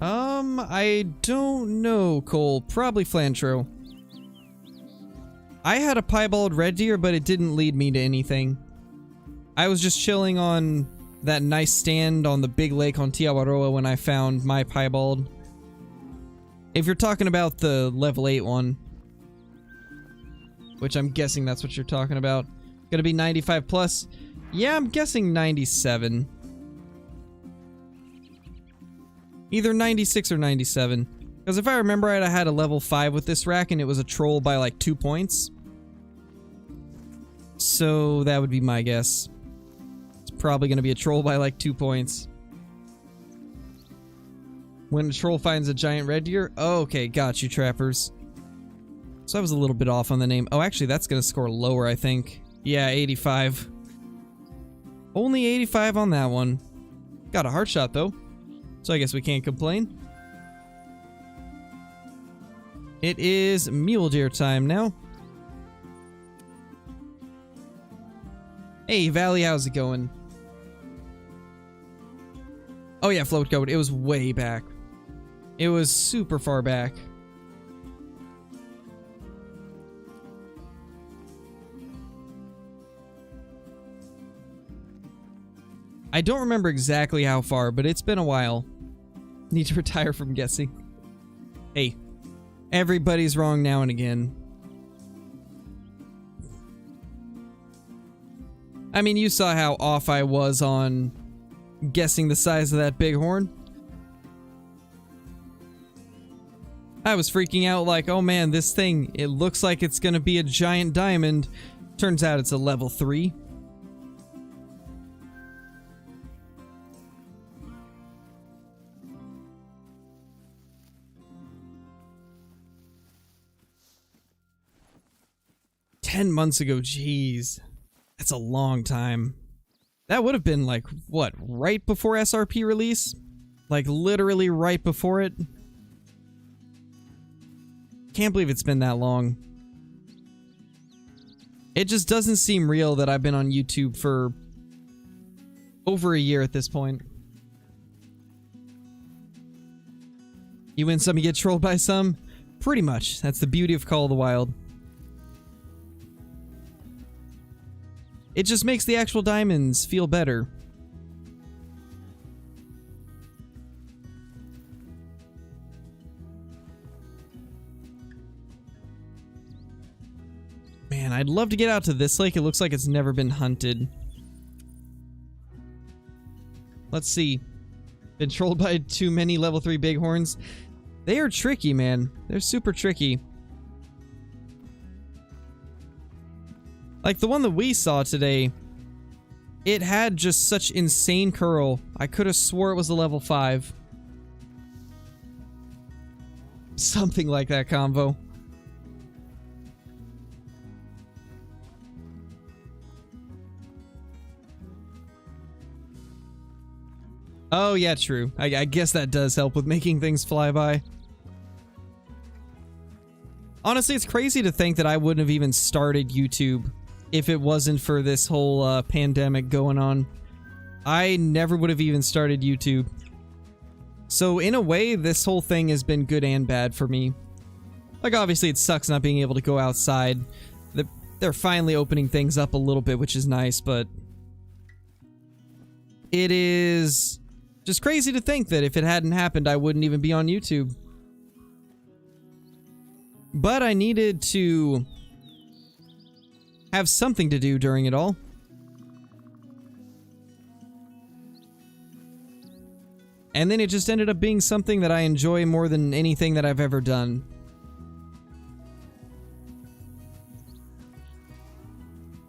I don't know, Cole. Probably Flantro. I had a piebald red deer, but it didn't lead me to anything. I was just chilling on that nice stand on the big lake on Tiawaroa when I found my piebald. If you're talking about the level 8 one, which I'm guessing that's what you're talking about. Gonna be 95 plus? Yeah, I'm guessing 97. Either 96 or 97. Because if I remember right, I had a level 5 with this rack and it was a troll by like 2 points. So that would be my guess. It's probably gonna be a troll by like 2 points. When a troll finds a giant red deer? Oh, okay, got you, trappers. So I was a little bit off on the name. Oh, actually, that's gonna score lower, I think. Yeah, 85. Only 85 on that one. Got a heart shot, though. So I guess we can't complain. It is mule deer time now. Hey, Valley, how's it going? Oh yeah, float goat. It was way back. It was super far back. I don't remember exactly how far, but it's been a while. Need to retire from guessing. Hey, everybody's wrong now and again. I mean, you saw how off I was on guessing the size of that bighorn. I was freaking out like, oh man, this thing, it looks like it's gonna be a giant diamond. Turns out it's a level 3. 10 months ago, jeez. That's a long time. That would have been like, what, right before SRP release? Like literally right before it? Can't believe it's been that long. It just doesn't seem real that I've been on YouTube for over a year at this point. You win some, you get trolled by some? Pretty much. That's the beauty of Call of the Wild. It just makes the actual diamonds feel better. Man, I'd love to get out to this lake. It looks like it's never been hunted. Let's see. Been trolled by too many level 3 bighorns. They are tricky, man. They're super tricky. Like the one that we saw today, it had just such insane curl. I could have swore it was a level 5. Something like that combo. Oh yeah, true. I guess that does help with making things fly by. Honestly, it's crazy to think that I wouldn't have even started YouTube if it wasn't for this whole pandemic going on. I never would have even started YouTube. So in a way, this whole thing has been good and bad for me. Like obviously it sucks not being able to go outside. They're finally opening things up a little bit, which is nice, but it is just crazy to think that if it hadn't happened, I wouldn't even be on YouTube. But I needed to have something to do during it all. And then it just ended up being something that I enjoy more than anything that I've ever done.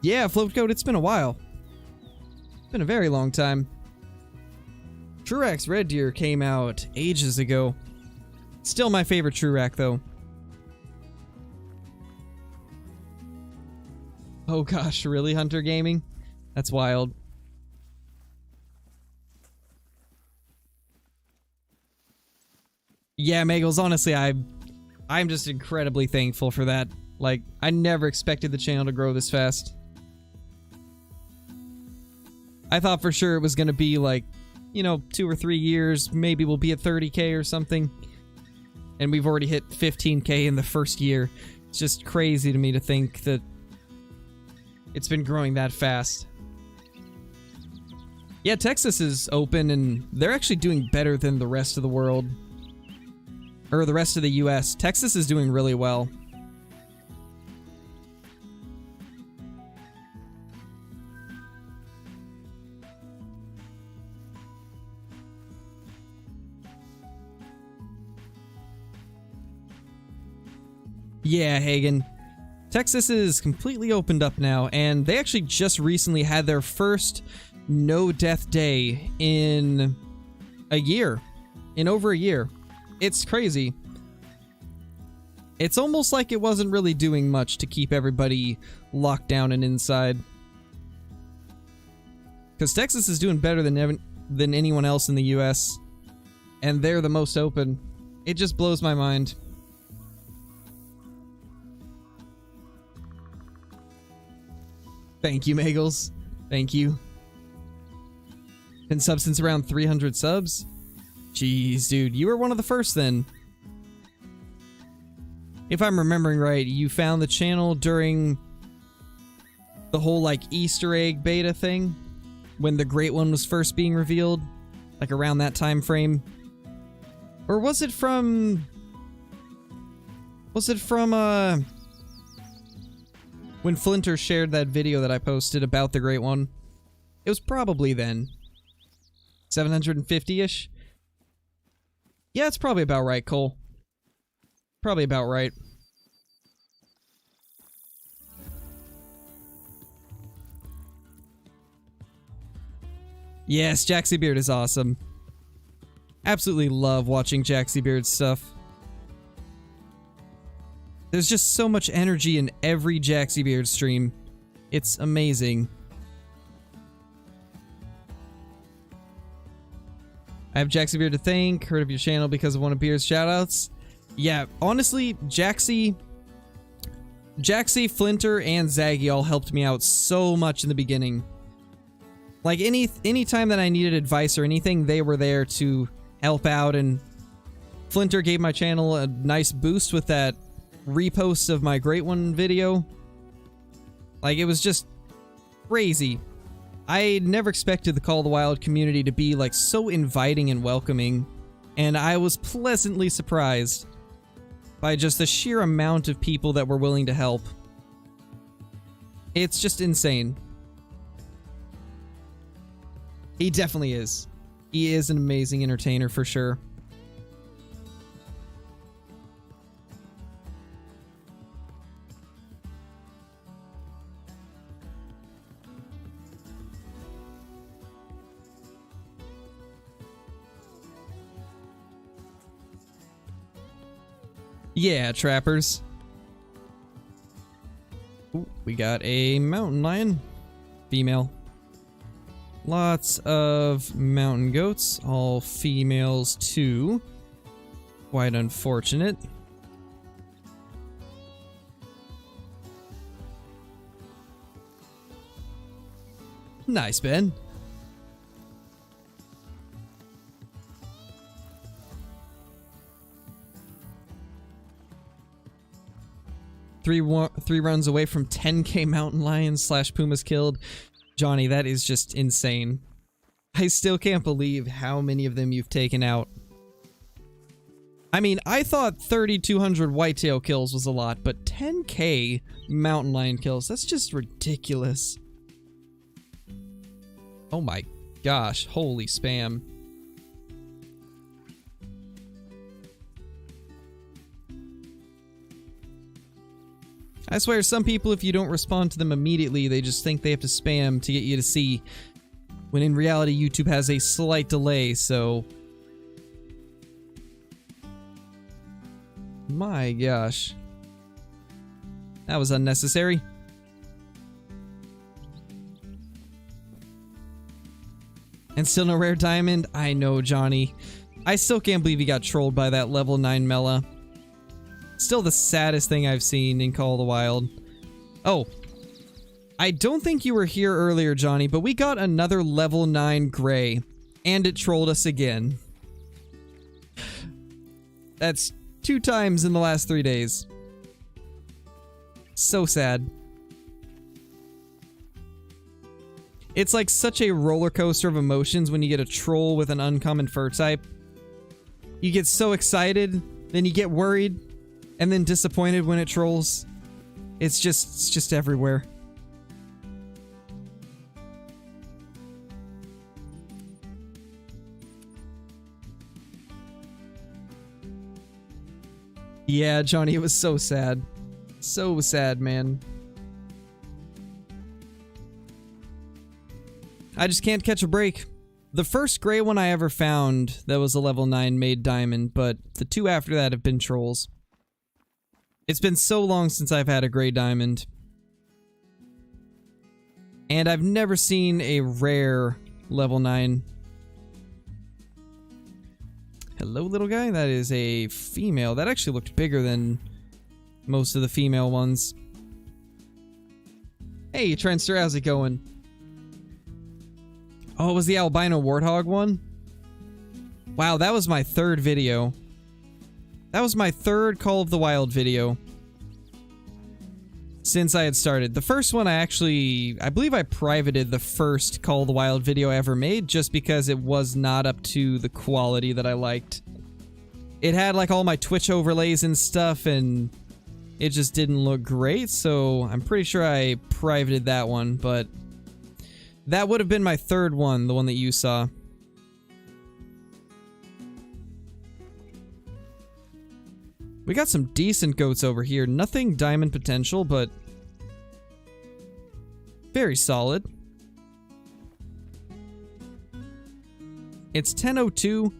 Yeah, Float Goat, it's been a while. It's been a very long time. Truax Red Deer came out ages ago. Still my favorite Truax, though. Oh gosh, really, Hunter Gaming? That's wild. Yeah, Magels, honestly, I'm just incredibly thankful for that. Like, I never expected the channel to grow this fast. I thought for sure it was gonna be like, you know, 2 or 3 years, maybe we'll be at 30k or something. And we've already hit 15k in the first year. It's just crazy to me to think that it's been growing that fast. Yeah, Texas is open and they're actually doing better than the rest of the world. Or the rest of the US. Texas is doing really well. Yeah, Hagen. Texas is completely opened up now, and they actually just recently had their first no-death day in a year. In over a year. It's crazy. It's almost like it wasn't really doing much to keep everybody locked down and inside. Because Texas is doing better than anyone else in the US. And they're the most open. It just blows my mind. Thank you, Magels. Thank you. Been sub since around 300 subs? Jeez, dude. You were one of the first then. If I'm remembering right, you found the channel during the whole, like, Easter egg beta thing? When the Great One was first being revealed? Like, around that time frame? Or was it from... when Flinter shared that video that I posted about the Great One? It was probably then. 750-ish? Yeah, it's probably about right, Cole. Probably about right. Yes, Jaxie Beard is awesome. Absolutely love watching Jaxie Beard's stuff. There's just so much energy in every Jaxie Beard stream. It's amazing. I have Jaxie Beard to thank. Heard of your channel because of one of Beard's shoutouts. Yeah, honestly, Jaxie, Flinter, and Zaggy all helped me out so much in the beginning. Like, any time that I needed advice or anything, they were there to help out, and Flinter gave my channel a nice boost with that repost of my Great One video. Like, it was just crazy. I never expected the Call of the Wild community to be, like, so inviting and welcoming, and I was pleasantly surprised by just the sheer amount of people that were willing to help. It's just insane. He definitely is. He is an amazing entertainer for sure. Yeah, trappers. Ooh, we got a mountain lion. Female. Lots of mountain goats, all females too. Quite unfortunate. Nice, Ben. Three runs away from 10k mountain lions / pumas killed. Johnny, that is just insane. I still can't believe how many of them you've taken out. I mean, I thought 3,200 whitetail kills was a lot, but 10k mountain lion kills, that's just ridiculous. Oh my gosh, holy spam. I swear, some people, if you don't respond to them immediately, they just think they have to spam to get you to see, when in reality, YouTube has a slight delay, so... My gosh. That was unnecessary. And still no rare diamond? I know, Johnny. I still can't believe he got trolled by that level 9 Mela. Still the saddest thing I've seen in Call of the Wild. Oh. I don't think you were here earlier, Johnny, but we got another level 9 gray. And it trolled us again. That's 2 times in the last 3 days. So sad. It's like such a roller coaster of emotions when you get a troll with an uncommon fur type. You get so excited, then you get worried, and then disappointed when it trolls. It's just everywhere. Yeah, Johnny, it was so sad. So sad, man. I just can't catch a break. The first gray one I ever found that was a level 9 made diamond, but the 2 after that have been trolls. It's been so long since I've had a gray diamond. And I've never seen a rare level 9. Hello, little guy? That is a female. That actually looked bigger than most of the female ones. Hey, Trenster, how's it going? Oh, it was the albino warthog one? Wow, that was my 3rd video. That was my 3rd Call of the Wild video since I had started. The first one I believe I privated the first Call of the Wild video I ever made just because it was not up to the quality that I liked. It had like all my Twitch overlays and stuff and it just didn't look great, so I'm pretty sure I privated that one, but that would have been my 3rd one, the one that you saw. We got some decent goats over here. Nothing diamond potential, but very solid. It's 10:02,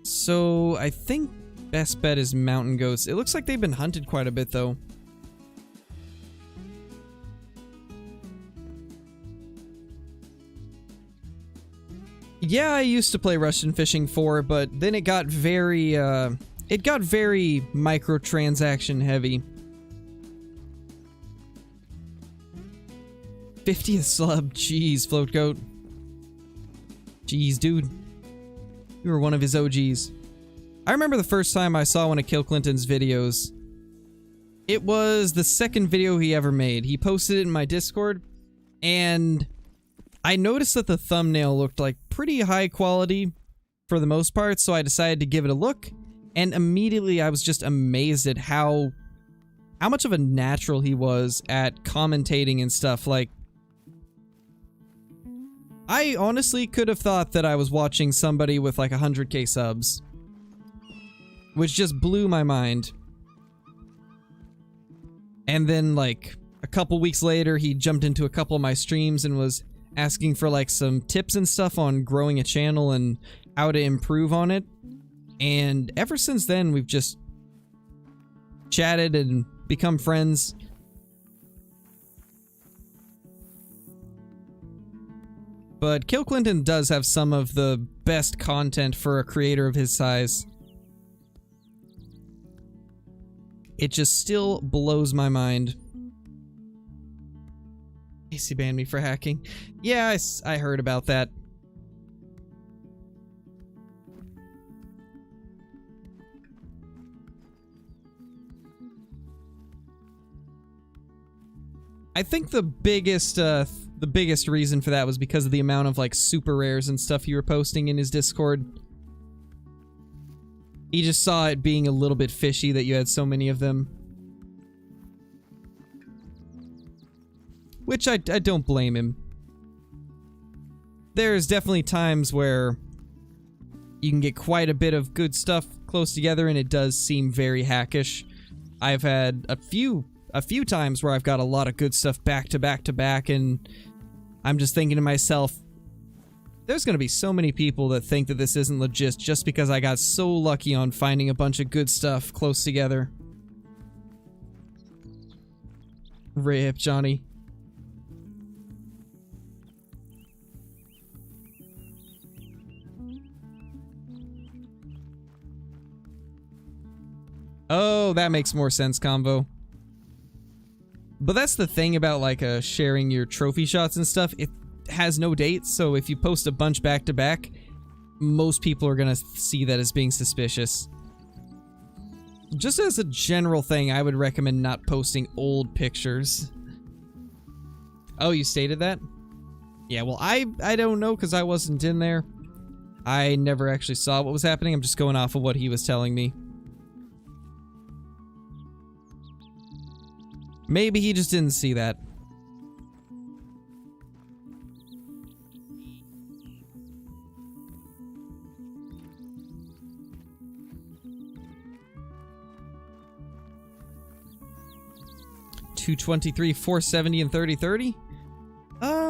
so I think Best bet is mountain goats. It looks like they've been hunted quite a bit, though. Yeah, I used to play Russian Fishing 4, but then it got very microtransaction heavy. 50th slub. Jeez, Float Goat. Jeez, dude. You were one of his OGs. I remember the first time I saw one of Kill Clinton's videos. It was the second video he ever made. He posted it in my Discord, and I noticed that the thumbnail looked like pretty high quality for the most part, so I decided to give it a look, and immediately I was just amazed at how much of a natural he was at commentating and stuff. Like, I honestly could have thought that I was watching somebody with like 100k subs, which just blew my mind. And then like a couple weeks later, he jumped into a couple of my streams and was asking for like some tips and stuff on growing a channel and how to improve on it. And ever since then, we've just chatted and become friends. But Kill Clinton does have some of the best content for a creator of his size. It just still blows my mind. AC banned me for hacking. Yeah, I heard about that. I think the biggest reason for that was because of the amount of like super rares and stuff you were posting in his Discord. He just saw it being a little bit fishy that you had so many of them. Which I don't blame him. There's definitely times where you can get quite a bit of good stuff close together, and it does seem very hackish. I've had a few times where I've got a lot of good stuff back to back to back, and I'm just thinking to myself, there's gonna be so many people that think that this isn't legit just because I got so lucky on finding a bunch of good stuff close together. Rip, Johnny. Oh, that makes more sense, Convo. But that's the thing about like sharing your trophy shots and stuff. It has no dates, so if you post a bunch back to back, most people are gonna see that as being suspicious. Just as a general thing, I would recommend not posting old pictures. Oh, you stated that? Yeah, well, I don't know because I wasn't in there. I never actually saw what was happening. I'm just going off of what he was telling me. Maybe he just didn't see that. $223, $470, and $30.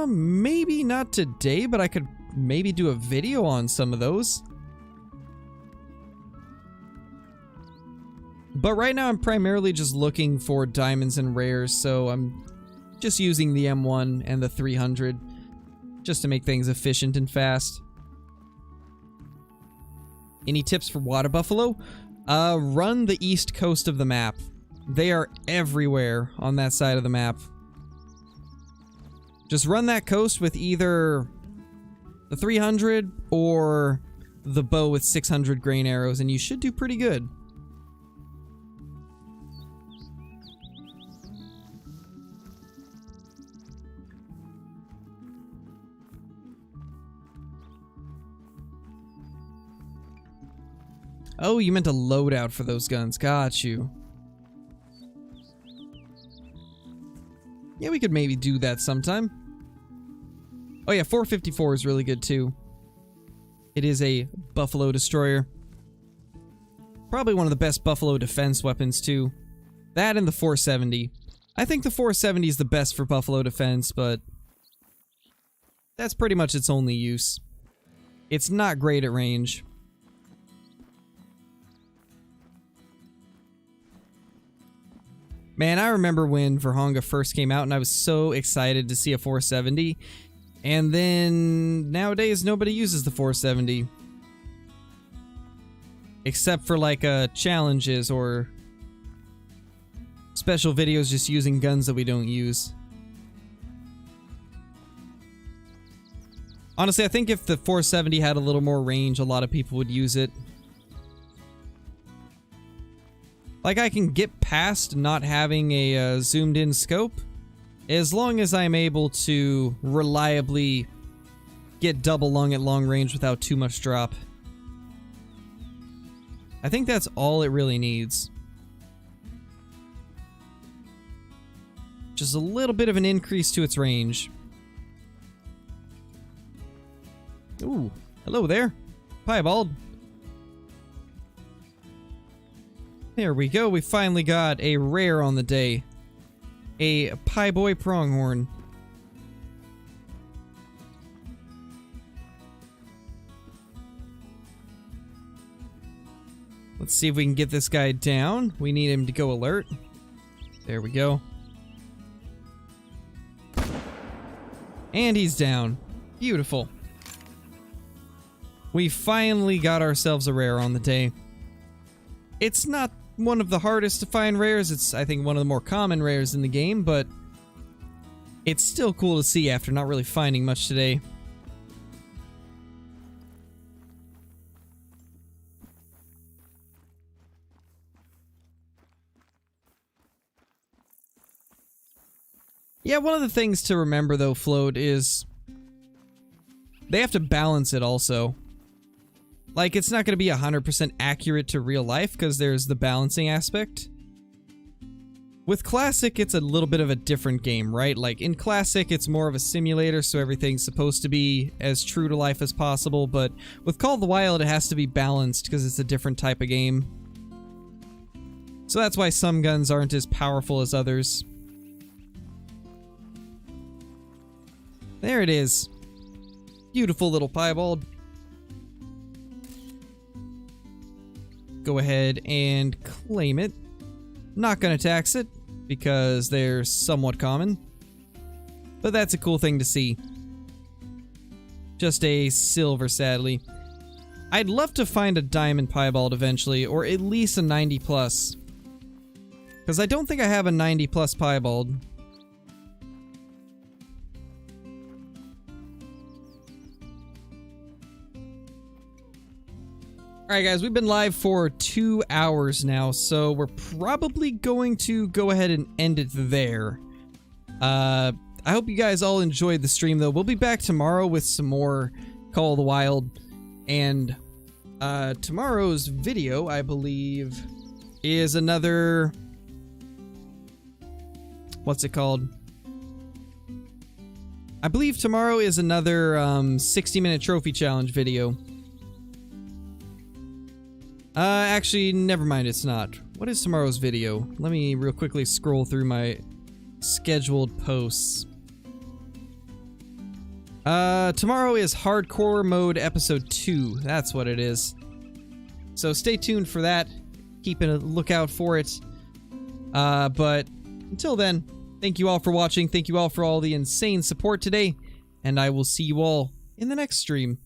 Maybe not today, but I could maybe do a video on some of those. But right now I'm primarily just looking for diamonds and rares, so I'm just using the M1 and the 300 just to make things efficient and fast. Any tips for water buffalo? Run the east coast of the map. They are everywhere on that side of the map. Just run that coast with either the 300 or the bow with 600 grain arrows, and you should do pretty good. Oh, you meant a loadout for those guns. Got you. Yeah, we could maybe do that sometime. Oh yeah, 454 is really good too. It is a buffalo destroyer. Probably one of the best buffalo defense weapons too. That and the 470. I think the 470 is the best for buffalo defense, but that's pretty much its only use. It's not great at range. Man, I remember when Verhonga first came out and I was so excited to see a 470. And then nowadays nobody uses the 470. Except for like challenges or special videos just using guns that we don't use. Honestly, I think if the 470 had a little more range, a lot of people would use it. Like, I can get past not having a zoomed in scope as long as I'm able to reliably get double lung at long range without too much drop. I think that's all it really needs. Just a little bit of an increase to its range. Ooh, hello there, Piebald. There we go, we finally got a rare on the day. A Pieboy Pronghorn. Let's see if we can get this guy down. We need him to go alert. There we go. And he's down. Beautiful. We finally got ourselves a rare on the day. It's not one of the hardest to find rares. It's, I think, one of the more common rares in the game, but it's still cool to see after not really finding much today. Yeah, one of the things to remember though, Float, is they have to balance it also. Like, it's not going to be 100% accurate to real life because there's the balancing aspect. With Classic, it's a little bit of a different game, right? Like, in Classic, it's more of a simulator, so everything's supposed to be as true to life as possible, but with Call of the Wild, it has to be balanced because it's a different type of game. So that's why some guns aren't as powerful as others. There it is. Beautiful little piebald. Go ahead and claim it. Not gonna tax it because they're somewhat common, but that's a cool thing to see. Just a silver, sadly. I'd love to find a diamond piebald eventually, or at least a 90 plus, because I don't think I have a 90 plus piebald. Alright guys, we've been live for 2 hours now, so we're probably going to go ahead and end it there. I hope you guys all enjoyed the stream though. We'll be back tomorrow with some more Call of the Wild, and tomorrow's video, I believe, is another... what's it called? I believe tomorrow is another 60-minute trophy challenge video. Actually, never mind, it's not. What is tomorrow's video? Let me real quickly scroll through my scheduled posts. Tomorrow is Hardcore Mode Episode 2. That's what it is. So stay tuned for that. Keep a lookout for it. But until then, thank you all for watching. Thank you all for all the insane support today. And I will see you all in the next stream.